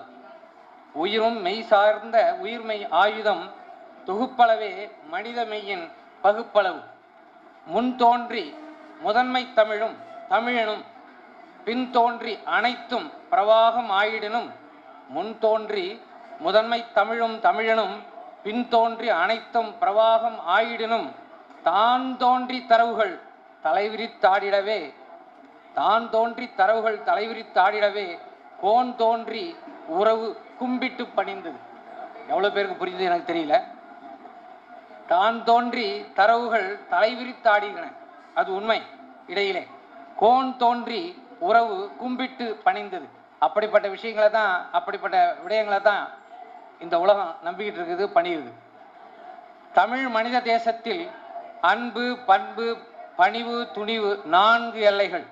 உயிரும் மெய் சார்ந்த உயிர்மை ஆயுதம் தொகுப்பளவே மனித மெய்யின் பகுப்பளவு. முன் தோன்றி முதன்மை தமிழும் தமிழனும், பின் தோன்றி அனைத்தும் பிரவாகம் ஆயிடனும். முன் தோன்றி முதன்மை தமிழும் தமிழனும், பின் தோன்றி அனைத்தும் பிரவாகம் ஆயிடனும். தான் தோன்றி தரவுகள் தலைவிரித்தாடிடவே, தான் தோன்றி தரவுகள் தலைவிரித்தாடிடவே, கோன் தோன்றி உறவு கும்பிட்டு பணிந்தது. எவ்வளோ பேருக்கு புரிஞ்சது எனக்கு தெரியல. தான் தோன்றி தரவுகள் தலைவிரித்தாடின, அது உண்மை. இடையிலே கோன் தோன்றி உறவு கும்பிட்டு பணிந்தது. அப்படிப்பட்ட விஷயங்களை தான், அப்படிப்பட்ட விடயங்களை தான் இந்த உலகம் நம்பிக்கிட்டு இருக்குது, பண்ணியிருக்கு. தமிழ் மனித தேசத்தில் அன்பு, பண்பு, பணிவு, துணிவு 4 எல்லைகள்.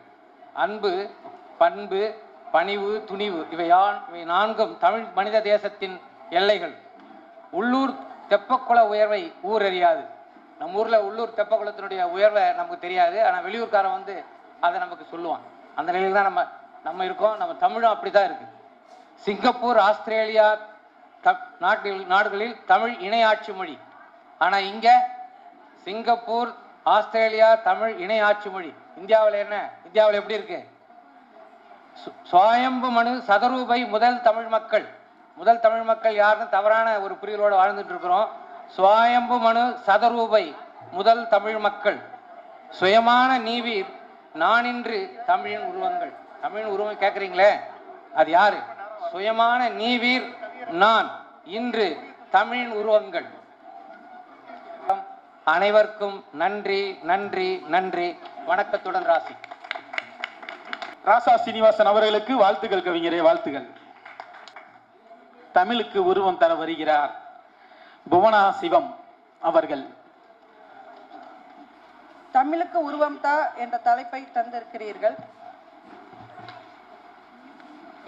அன்பு, பண்பு, பணிவு, துணிவு இவை 4ம் தமிழ் மனித தேசத்தின் எல்லைகள். உள்ளூர் தெப்பக்குள உயர்வை ஊர் அறியாது. நம்ம ஊர்ல உள்ளூர் தெப்பக்குளத்தினுடைய உயர்வை நமக்கு தெரியாது. ஆனால் வெளியூர்காரன் வந்து அதை நமக்கு சொல்லுவான். அந்த நிலையில் தான் நம்ம இருக்கோம். நம்ம தமிழும் அப்படிதான் இருக்கு. சிங்கப்பூர், ஆஸ்திரேலியா நாடுகளில் தமிழ் இணையாட்சி மொழி. ஆனா இங்க சிங்கப்பூர், ஆஸ்திரேலியா தமிழ் இணையாட்சி மொழி. இந்தியாவில் என்ன? இந்தியாவில் எப்படி இருக்கு? சுவாயம்பு மனு சதரூபை முதல் தமிழ் மக்கள். முதல் தமிழ் மக்கள் யாருன்னு தவறான ஒரு புரிதலோடு வாழ்ந்துட்டு இருக்கிறோம். சுவாயம்பு மனு சதரூபை முதல் தமிழ் மக்கள். சுயமான நீவீர் நானின்று தமிழின் உருவங்கள். தமிழின் உருவம் கேட்குறீங்களே, அது யாரு? சுயமான நீவீர் நான் இன்று தமிழின் உருவங்கள். அனைவருக்கும் நன்றி, நன்றி, நன்றி. வணக்கத்துடன் ராசி. ராசா சீனிவாசன் அவர்களுக்கு வாழ்த்துக்கள் கவிஞரே, வாழ்த்துக்கள். தமிழுக்கு உருவம் தர வருகிறார் புவனா சிவம் அவர்கள். தமிழுக்கு உருவம் தா என்ற தலைப்பை தந்திருக்கிறீர்கள்.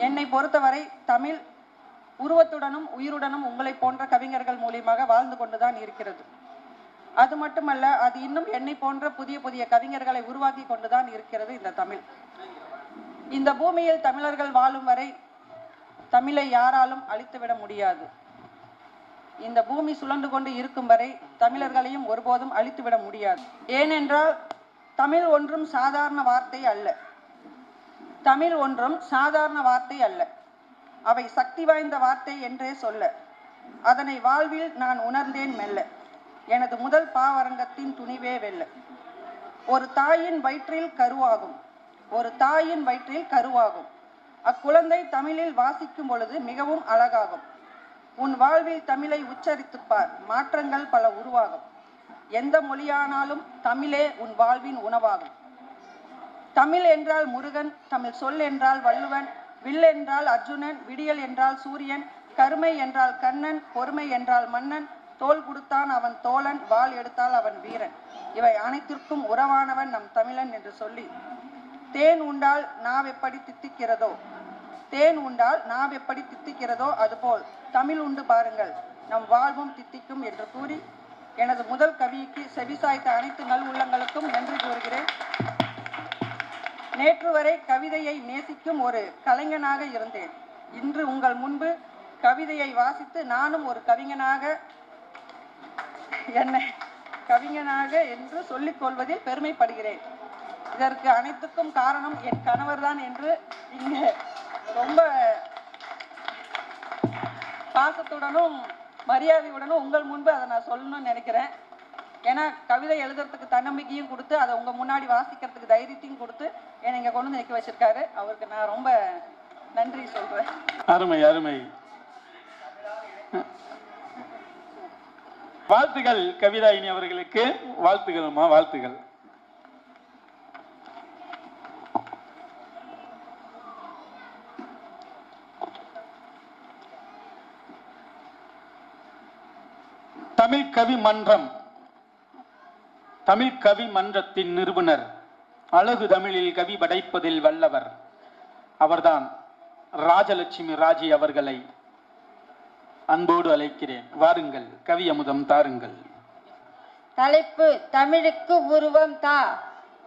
என்னை பொறுத்தவரை தமிழ் உருவத்துடனும் உயிருடனும் உங்களை போன்ற கவிஞர்கள் மூலியமாக வாழ்ந்து கொண்டுதான் இருக்கிறது. அது மட்டுமல்ல, அது இன்னும் என்னை போன்ற புதிய புதிய கவிஞர்களை உருவாக்கி கொண்டுதான் இருக்கிறது இந்த தமிழ். இந்த பூமியில் தமிழர்கள் வாழும் வரை தமிழை யாராலும் அழித்துவிட முடியாது. இந்த பூமி சுழன்று கொண்டு இருக்கும் வரை தமிழர்களையும் ஒருபோதும் அழித்துவிட முடியாது. ஏனென்றால் தமிழ் ஒன்றும் சாதாரண வார்த்தை அல்ல. தமிழ் ஒன்றும் சாதாரண வார்த்தை அல்ல. அவை சக்தி வாய்ந்த வார்த்தை என்றே சொல்ல. அதனை வாழ்வில் நான் உணர்ந்தேன் மெல்ல. எனது முதல் பாவரங்கத்தின் துணிவே வெல்ல. ஒரு தாயின் வயிற்றில் கருவாகும். ஒரு தாயின் வயிற்றில் கருவாகும். அக்குழந்தை தமிழில் வாசிக்கும் பொழுது மிகவும் அழகாகும். உன் வாழ்வில் தமிழை உச்சரித்துப்பார், மாற்றங்கள் பல உருவாகும். எந்த மொழியானாலும் தமிழே உன் வாழ்வின் உணவாகும். தமிழ் என்றால் முருகன், தமிழ் சொல் என்றால் வள்ளுவன், வில் என்றால் அர்ஜுனன், விடியல் என்றால் சூரியன், கருமை என்றால் கண்ணன், பொறுமை என்றால் மன்னன், தோல் கொடுத்தான் அவன் தோழன், வாள் எடுத்தால் அவன் வீரன். இவை அனைத்திற்கும் உறவானவன் நம் தமிழன் என்று சொல்லி, தேன் உண்டால் நாவெப்படி தித்திக்கிறதோ, தேன் உண்டால் நாவெப்படி தித்திக்கிறதோ அதுபோல் தமிழ் உண்டு பாருங்கள், நம் வாழ்வும் தித்திக்கும் என்று கூறி எனது முதல் கவிக்கு செவிசாய்த்த அனைத்து நல் உள்ளங்களுக்கும் நன்றி கூறுகிறேன். நேற்று வரை கவிதையை நேசிக்கும் ஒரு கலைஞனாக இருந்தேன். இன்று உங்கள் முன்பு கவிதையை வாசித்து நானும் ஒரு கவிஞனாக என்று சொல்லிக் கொள்வதில் பெருமைப்படுகிறேன். இதற்கு அனைத்துக்கும் காரணம் என் கணவர் தான் என்று இங்கே ரொம்ப பாசத்துடனும் மரியாதையுடனும் உங்கள் முன்பு அதை நான் சொல்லணும்னு நினைக்கிறேன். ஏன்னா கவிதை எழுதுறதுக்கு தன்னம்பிக்கையும் கொடுத்து அதை உங்க முன்னாடி வாசிக்கிறதுக்கு தைரியத்தையும் கொடுத்து என்னை இங்க கொண்டு வந்து நிற்க வச்சிருக்காரு. அவருக்கு நான் ரொம்ப நன்றி சொல்றேன். அருமை அருமை. வாழ்த்துகள் கவிதாயினி அவர்களுக்கு. வாழ்த்துக்கள்மா, வாழ்த்துகள். தமிழ் கவி மன்றம், தமிழ் கவி மன்றத்தின் நிறுவனர், அழகு தமிழில் கவி படைப்பதில் வல்லவர் அவர்தான் ராஜலட்சுமி ராஜி அவர்களை அன்போடு அழைக்கிறேன். வாருங்கள், கவி அமுதம் தாருங்கள். தலைப்பு தமிழுக்கு உருவம் தா.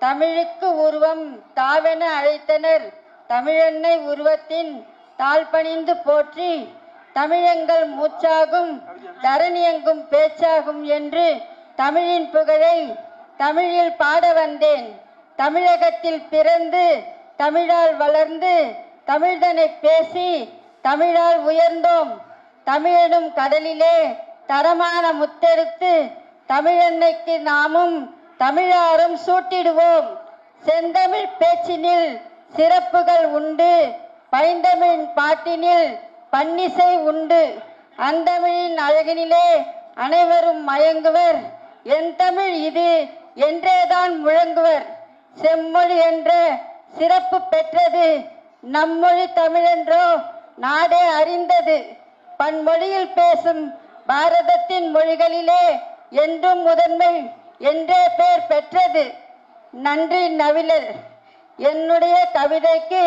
தமிழுக்கு உருவம் தாவென அழைத்தனர் தமிழன்னை உருவத்தின் தாழ்பணிந்து போற்றி, தமிழெங்கள் மூச்சாகும் தரணியெங்கும் பேச்சாகும் என்று தமிழின் புகழை தமிழில் பாட வந்தேன். தமிழகத்தில் பிறந்து தமிழால் வளர்ந்து தமிழ்தனை பேசி தமிழால் உயர்ந்தோம். தமிழெனும் கடலிலே தரமான முத்தெடுத்து தமிழன்னைக்கு நாமும் தமிழாரும் சூட்டிடுவோம். செந்தமிழ் பேச்சினில் சிறப்புகள் உண்டு, பைந்தமிழின் பாட்டினில் பன்னிசை உண்டு. அந்தமிழின் அழகினிலே அனைவரும் மயங்குவர், என் தமிழ் இது என்றேதான் முழங்குவர். செம்மொழி என்ற சிறப்பு பெற்றது நம்மொழி தமிழென்றோ நாடே அறிந்தது. பன்மொழியில் பேசும் பாரதத்தின் மொழிகளிலே என்றும் முதன்மை என்றே பெயர் பெற்றது. நன்றி நவிலர். என்னுடைய கவிதைக்கு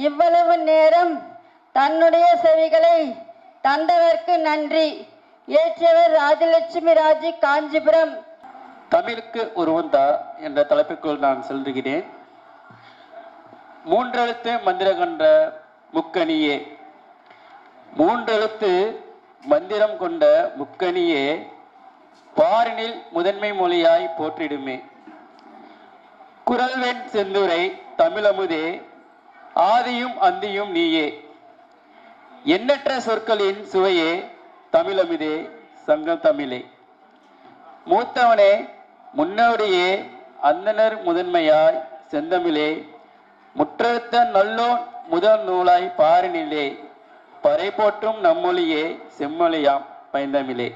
இவ்வளவு நேரம் தன்னுடைய செவிகளை தந்தவர்க்கு நன்றி. ஏற்றவர் ராஜலட்சுமி ராஜி, காஞ்சிபுரம். தமிழுக்கு உருவந்தா என்ற தலைப்புக்குள் நான் செல்கிறேன். மூன்றெழுத்து மந்திரம் கொண்ட முக்கணியே, மூன்றெழுத்து மந்திரம் கொண்ட முக்கணியே, பாரினில் முதன்மை மொழியாய் போற்றிடுமே. குரல்வெண் செந்துரை தமிழமுதே, ஆதியும் அந்தியும் நீயே. எண்ணற்ற சொற்களின் சுவையே தமிழமுதே, சங்கம் தமிழே. மூத்தவனே முன்னோடியே, அந்தனர் முதன்மையாய் செந்தமிழே. முற்றெழுத்த நல்லோன் முதல் நூலாய் பாரினிலே, பறை போற்றும் நம்மொழியே செம்மொழியாம் பைந்தமிழே.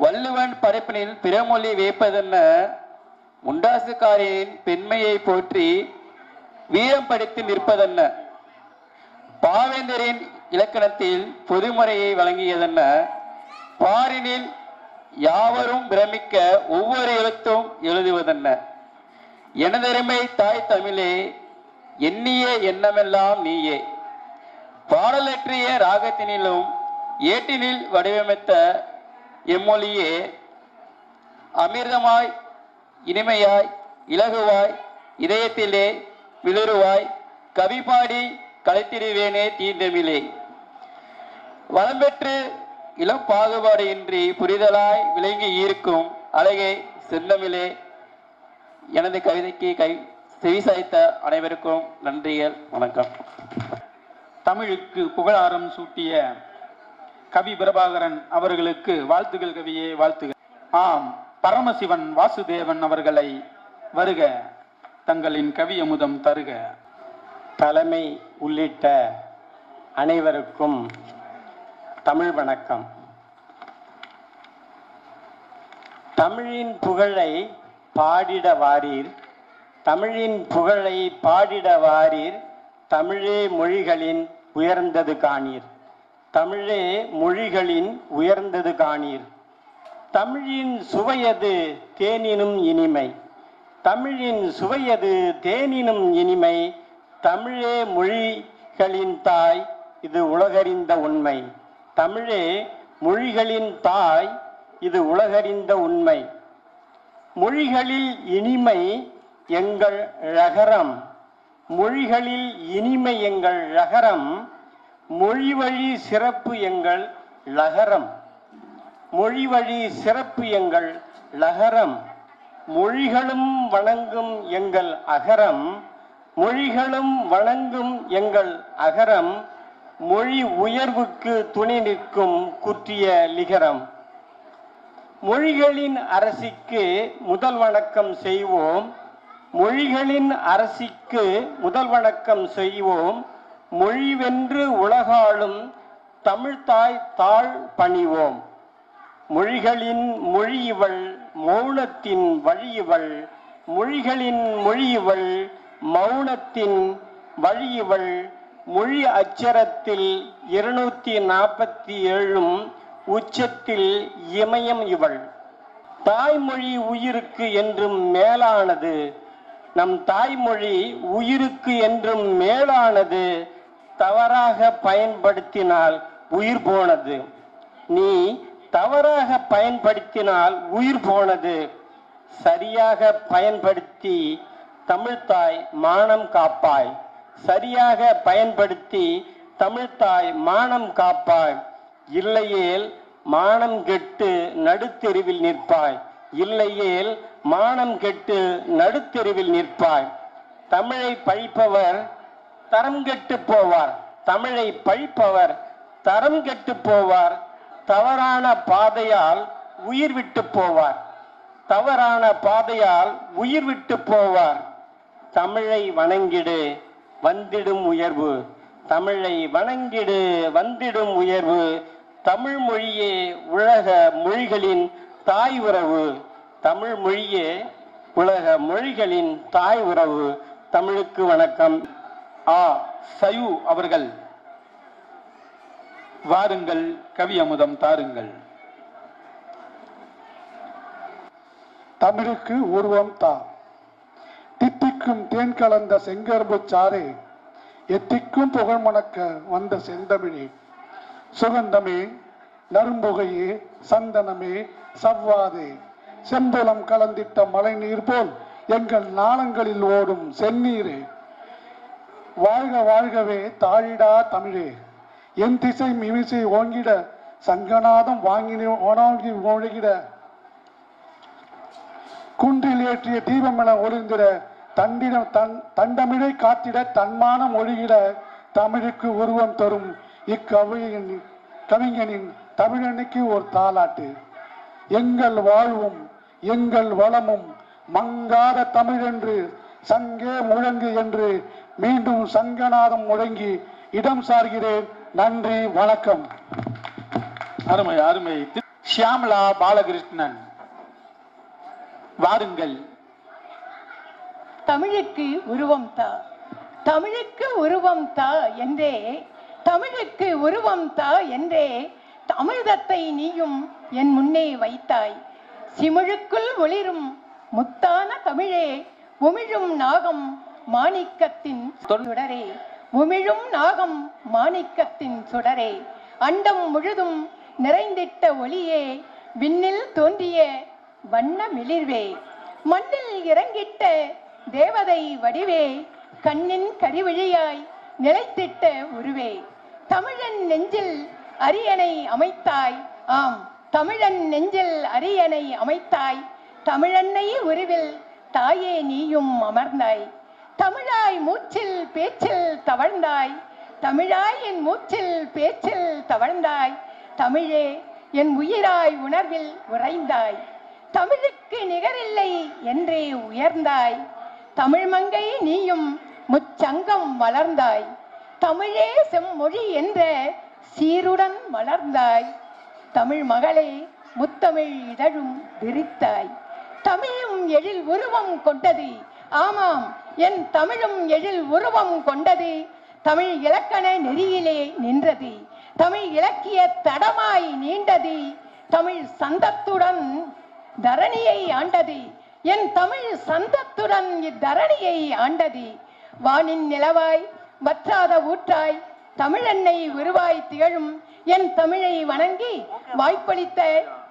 வள்ளுவன் படைப்பினில் பிறமொழி வேப்பதென்ன, முண்டாசுக்காரியின் பெண்மையை போற்றி வீரம் படித்து நிற்பதென்ன. பாவேந்தரின் இலக்கணத்தில் பொதுமுறையை வழங்கியதென்ன. பாரினில் யாவரும் பிரமிக்க ஒவ்வொரு எழுத்தும் எழுதுவதென்ன. எனதருமை தாய் தமிழே, எண்ணிய எண்ணமெல்லாம் நீயே. பாடலற்றிய ராகத்தினிலும் ஏட்டினில் வடிவமைத்த எம்மொழியே, அமிர்தமாய் இனிமையாய் இலகுவாய் இதயத்திலே விழுறுவாய், கவிபாடி கலைத்திடுவேனே தீந்தமிழே. வளம்பெற்று இளம் பாகுபாடு இன்றி புரிதலாய் விளங்கி ஈர்க்கும் அழகே செந்தமிழே. எனது கவிதைக்கு செவிசாய்த்த அனைவருக்கும் நன்றிகள், வணக்கம். தமிழுக்கு புகழாரம் சூட்டிய கவி பிரபாகரன் அவர்களுக்கு வாழ்த்துகள். கவியே வாழ்த்துகள். ஆம், பரமசிவன் வாசுதேவன் அவர்களை வருக, தங்களின் கவி அமுதம் தருக. தலைமை உள்ளிட்ட அனைவருக்கும் தமிழ் வணக்கம். தமிழின் புகழை பாடிட வாரீர், தமிழின் புகழை பாடிட வாரீர், தமிழே மொழிகளின் உயர்ந்தது காணீர், தமிழே மொழிகளின் உயர்ந்தது காணீர். தமிழின் சுவையது தேனினும் இனிமை, தமிழின் சுவையது தேனினும் இனிமை, தமிழே மொழிகளின் தாய், இது உலகறிந்த உண்மை. தமிழே மொழிகளின் தாய், இது உலகறிந்த உண்மை. மொழிகளில் இனிமை எங்கள் ழகரம், மொழிகளில் இனிமை எங்கள் ழகரம், மொழி வழி சிறப்பு எங்கள் லகரம், மொழி வழி சிறப்பு எங்கள் லகரம். மொழிகளும் வணங்கும் எங்கள் அகரம், மொழிகளும் வணங்கும் எங்கள் அகரம், மொழி உயர்வுக்கு துணை நிற்கும் குற்றிய லிகரம். மொழிகளின் அரசிக்கு முதல் வணக்கம் செய்வோம், மொழிகளின் அரசிக்கு முதல் வணக்கம் செய்வோம். மொழிவென்று உலகாளும் தமிழ்தாய் தாழ் பணிவோம். மொழிகளின் மொழியிவள் மௌனத்தின் வழியிவள், மொழிகளின் மொழியிவள் மௌனத்தின் வழியிவள். மொழி அச்சரத்தில் 247 உச்சத்தில் இமயம் இவள். தாய்மொழி உயிருக்கு என்றும் மேலானது, நம் தாய்மொழி உயிருக்கு என்றும் மேலானது. தவறாக பயன்படுத்தினால் உயிர் போனது, நீ தவறாக பயன்படுத்தினால் உயிர் போனது. சரியாக பயன்படுத்தி தமிழ்தாய் மானம் காப்பாய், சரியாக பயன்படுத்தி தமிழ்தாய் மானம் காப்பாய். இல்லையேல் மானம் கெட்டு நடுத்தெருவில் நிற்பாய், இல்லையேல் மானம் கெட்டு நடுத்தெருவில் நிற்பாய். தமிழை பழிப்பவர் தரம் கெட்டு போவார், தமிழை பழிப்பவர் தரம் கெட்டு போவார். தவறான பாதையால் உயிர் விட்டு போவார், தவறான பாதையால் உயிர் விட்டு போவார். தமிழை வணங்கிடு வந்திடும் உயர்வு, தமிழை வணங்கிடு வந்திடும் உயர்வு. தமிழ் மொழியே உலக மொழிகளின் தாய் உறவு, தமிழ் மொழியே உலக மொழிகளின் தாய் உறவு. தமிழுக்கு வணக்கம். ஆ சயு அவர்கள் வாருங்கள், கவி அமுதம் தாருங்கள். தமிழுக்கு உருவம் தா. தித்திக்கும் தேன் கலந்த செங்கரும்பு சாரே, எத்திக்கும் புகழ் மணக்க வந்த செந்தமிழே, சுகந்தமே நறும்புகையே சந்தனமே சவ்வாதே, செம்புலம் கலந்திட்ட மழை நீர் போல் எங்கள் நாளங்களில் ஓடும் செந்நீரே, வாழ்க வாழ்கவே தாழிடா தமிழே, என் திசை மிமிசை ஓங்கிட சங்கநாதம் வாங்கி ஒழுகிட, குன்றில் ஏற்றிய தீபமென ஒளிந்திட தண்டமிழை காத்திட தன்மானம் ஒழுகிட, தமிழுக்கு உருவம் தரும் கவிஞனின் தமிழனுக்கு ஒரு தாலாட்டு. எங்கள் வாழ்வும் எங்கள் வளமும் மங்காத தமிழென்று சங்கே முழங்கு என்று மீண்டும் சங்கநாதம் முழங்கி இடம் சார்கிறேன். நன்றி, வணக்கம். அருமை அருமை. ஷியாமலா பாலகிருஷ்ணன் வாருங்கள். தமிழுக்கு உருவம் தா, தமிழுக்கு உருவம் தா என்றே, தமிழுக்கு உருவம் தா என்றே அமிர்தத்தை நீயும் என் முன்னே வைத்தாய். சிமிழுக்குள் ஒளிரும் முத்தான தமிழே, உமிழும் நாகம் மாணிக்கத்தின் சுடரே, உமிழும் நாகம் மாணிக்கத்தின் சுடரே, அண்டம் முழுதும் நிறைந்திட்ட ஒளியே, விண்ணில் தோன்றிய வண்ண மிளிர்வே, மண்ணில் இறங்கிட்ட தேவதை வடிவே, கண்ணின் கரிவிழியாய் நிலைத்திட்ட உருவே, தமிழன் நெஞ்சில் அரியணை அமைத்தாய். ஆம், தமிழன் நெஞ்சில் அரியணை அமைத்தாய். தமிழன்னை உருவில் தாயே நீயும் அமர்ந்தாய். தமிழாய் மூச்சில் பேச்சில் தவழ்ந்தாய். தமிழாய் என் மூச்சில் பேச்சில் தவழ்ந்தாய். தமிழே என் உயிராய் உணர்வில் உறைந்தாய். தமிழுக்கு நிகரில்லை என்றே உயர்ந்தாய். தமிழ் மங்கை நீயும் முச்சங்கம் வளர்ந்தாய். தமிழே செம்மொழி என்ற சீருடன் மலர்ந்தாய். தமிழ் மகளே முத்தமிழ் இதழும் விரித்தாய். தமிழும் எழில் உருவம் கொண்டது. ஆமாம், என் தமிழும் எழில் உருவம் கொண்டது. தமிழ் இலக்கண நெறியிலே நின்றது. தமிழ் இலக்கிய தடமாய் நீண்டது. தமிழ் சந்தத்துடன் தரணியை ஆண்டது. என் தமிழ் சந்தத்துடன் இத்தரணியை ஆண்டது. வானின் நிலவாய் வற்றாத ஊற்றாய் தமிழெண்ணை உருவாய் திகழும் என் தமிழை வணங்கி வாய்ப்பளித்த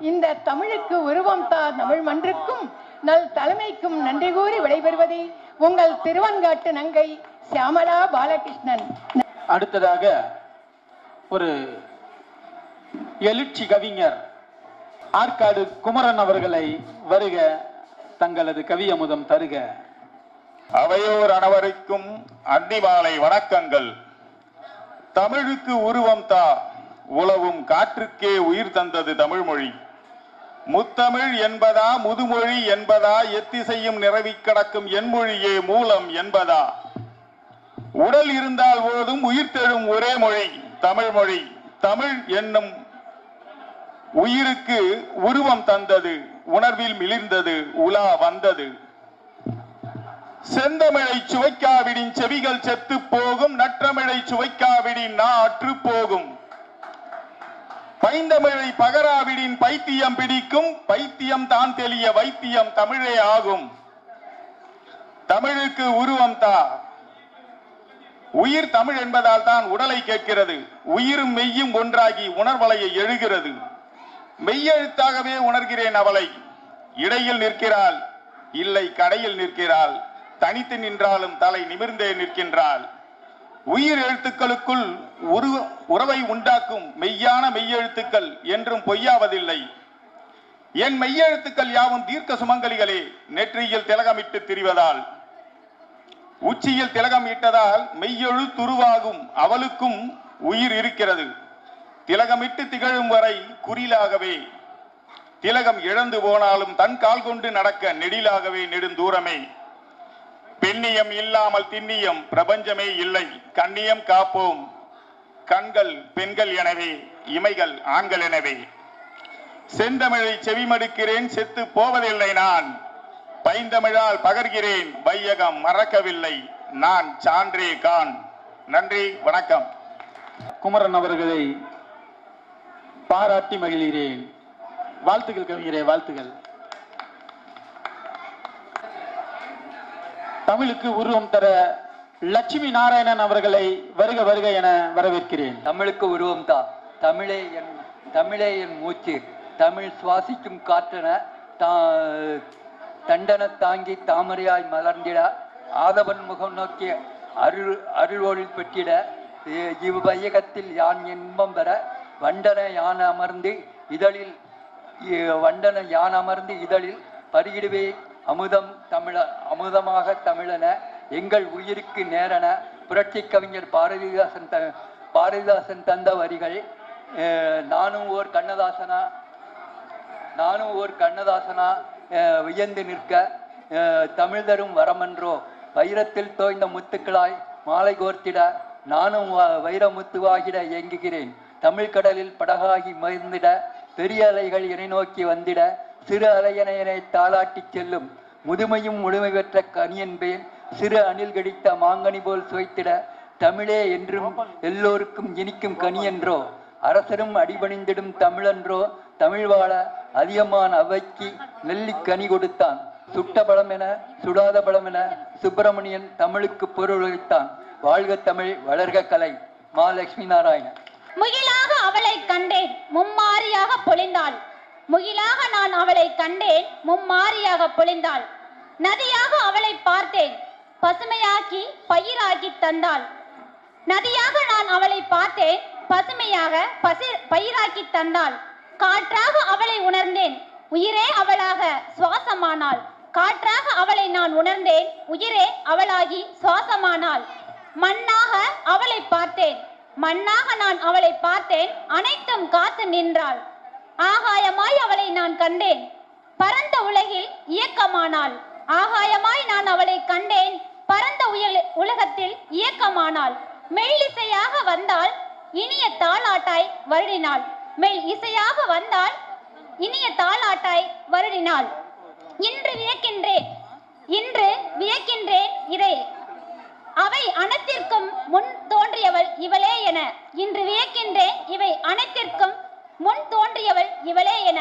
இந்த தமிழுக்கு உருவம் தா தமிழ் மன்றுக்கும் நல் தலைமைக்கும் நன்றி கூறி விடைபெறுவது உங்கள் திருவன்காட்டு நங்கை சியாமலா பாலகிருஷ்ணன். அடுத்ததாக ஒரு எழுச்சி கவிஞர் ஆற்காடு குமரன் அவர்களை வருக, தங்களது கவி அமுதம் தருக. அவையோர் அனைவருக்கும் அந்திமாலை வணக்கங்கள். தமிழுக்கு உருவம் தா, உலவும் காற்றுக்கே உயிர் தந்தது தமிழ் மொழி. முத்தமிழ் என்பதா முதுமொழி என்பதா, எத்திசையும் நிரவி கிடக்கும் என்மொழியே மூலம் என்பதா, உடல் இருந்தால் போதும் உயிர் தெழும் ஒரே மொழி தமிழ் மொழி. தமிழ் என்னும் உயிருக்கு உருவம் தந்தது, உணர்வில் மிளிர்ந்தது, உலா வந்தது. செந்தமிழை சுவைக்காவிடின் செவிகள் செத்து போகும், நற்றமிழை சுவைக்காவிடின் நாற்று போகும். பைந்தமிழை பகராவிடின் பைத்தியம் பிடிக்கும், பைத்தியம் தான் தெளிய வைத்தியம் தமிழே ஆகும். தமிழுக்கு உருவம் தா. உயிர் தமிழ் என்பதால் தான் உடலை கேட்கிறது. உயிரும் மெய்யும் ஒன்றாகி உணர்வலையை எழுகிறது. மெய்யெழுத்தாகவே உணர்கிறேன் அவளை. இடையில் நிற்கிறாள், இல்லை கடையில் நிற்கிறாள். தனித்து நின்றாலும் தலை நிமிர்ந்தே நிற்கின்றாள். உயிர் எழுத்துக்களுக்குள் உறவை உண்டாக்கும் மெய்யான மெய்யெழுத்துக்கள் என்றும் பொய்யாவதில்லை. என் மெய்யெழுத்துக்கள் யாவும் தீர்க்க சுமங்கலிகளே. நெற்றியில் திலகமிட்டு திரிவதால், உச்சியில் திலகம் இட்டதால் மெய்யெழுத்துருவாகும் அவளுக்கும் உயிர் இருக்கிறது. திலகமிட்டு திகழும் வரை குறிலாகவே, திலகம் இழந்து போனாலும் தன் கால் கொண்டு நடக்க நெடிலாகவே நெடுந்தூரமே. பெண்ணியம் இல்லாமல் திண்ணியம் பிரபஞ்சமே இல்லை. கண்ணியம் காப்போம். கண்கள் பெண்கள் எனவே, இமைகள் ஆண்கள் எனவே. செந்தமிழை செவிமடுக்கிறேன், செத்து போவதில்லை நான். பைந்தமிழால் பகர்கிறேன், வையகம் மறக்கவில்லை நான். சான்றே கான். நன்றி, வணக்கம். குமரன் அவர்களை பாராட்டி மகிழ்கிறேன். வாழ்த்துக்கள் கவிஞரே, வாழ்த்துக்கள். தமிழுக்கு உருவம் தர லட்சுமி நாராயணன் அவர்களை வருக வருக என வரவேற்கிறேன். தமிழுக்கு உருவம் தா, தமிழே என் மூச்சு, தமிழ் சுவாசிக்கும் காற்றென தண்டன தாங்கி தாமரையாய் மலர்ந்திட, ஆதவன் முகம் நோக்கிய அருள் பெற்றிட, இவ்வையகத்தில் யான் இன்பம் பெற வண்டன யான் அமர்ந்து இதழில் பருகிடுவே அமுதம் அமுதமாக தமிழன எங்கள் உயிருக்கு நேரன. புரட்சி கவிஞர் பாரதிதாசன் தந்த வரிகள். நானும் ஓர் கண்ணதாசனா வியந்து நிற்க, தமிழ் தரும் வரமன்றோ வைரத்தில் தோய்ந்த முத்துக்களாய் மாலை கோர்த்திட, நானும் வைரமுத்துவாகிட இயங்குகிறேன். தமிழ் கடலில் படகாகி மகிழ்ந்திட, பெரிய அலைகள் என்னை நோக்கி வந்திட, சிறு அலையனையனை தாளாட்டி செல்லும் முதுமையும் முழுமை பெற்ற கனியன்பேன், சிறு அணில் கடித்த மாங்கனி போல் சுவைத்திட, தமிழே என்றும் எல்லோருக்கும் இனிக்கும் கனியன்றோ, அரசரும் அடிபணிந்திடும் தமிழன்றோ, தமிழ் வாழ அதிகமான அவைக்கு நெல்லிக்கனி கொடுத்தான், சுட்ட பழம் என சுடாத பழம் என சுப்பிரமணியன் தமிழுக்கு பொருள் உழைத்தான். வாழ்க தமிழ், வளர்க கலை. மா லட்சுமி நாராயணன். முகிலாக அவளை கண்டேன், மும்மாரியாக பொழிந்தாள். முகிலாக நான் அவளை கண்டேன், மும்மாரியாக பொழிந்தாள். நதியாக அவளை பார்த்தேன், பசுமையாக்கி பயிராக்கி தந்தாள். நதியாக நான் அவளை பார்த்தேன், பசுமையாக பயிராக்கி தந்தாள். காற்றாக அவளை உணர்ந்தேன், உயிரே அவளாக சுவாசமானாள். காற்றாக அவளை நான் உணர்ந்தேன், உயிரே அவளாகி சுவாசமானாள். மண்ணாக அவளை பார்த்தேன், மண்ணாக நான் அவளை பார்த்தேன், அனைத்தும் காத்து நின்றாள். ஆகாயமாய் அவளை நான் கண்டேன், பரந்த உலகில் இயக்கமானாள். ஆகாயமாய் நான் அவளை கண்டேன், பரந்த உலகத்தில் இயக்கமானாள். மெல்லிசையாக வந்தால் இனிய தாளாட்டாய் வருடினாள். மெல் இசையாக வந்தால் இனிய தாளாட்டாய் வருடினாள். இன்று வியக்கின்றேன் இதை அவை அனைத்திற்கும் முன் தோன்றியவள் இவளே என. இன்று வியக்கின்றேன் இவை அனைத்திற்கும் முன் தோன்றியவள் இவளே என.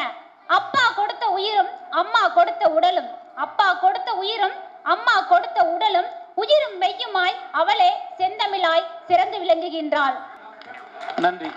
அப்பா கொடுத்த உயிரும் அம்மா கொடுத்த உடலும், அப்பா கொடுத்த உயிரும் அம்மா கொடுத்த உடலும், உயிரும் மெய்யுமாய் அவளே செந்தமிழாய் சிறந்து விளங்குகின்றாள். நன்றி.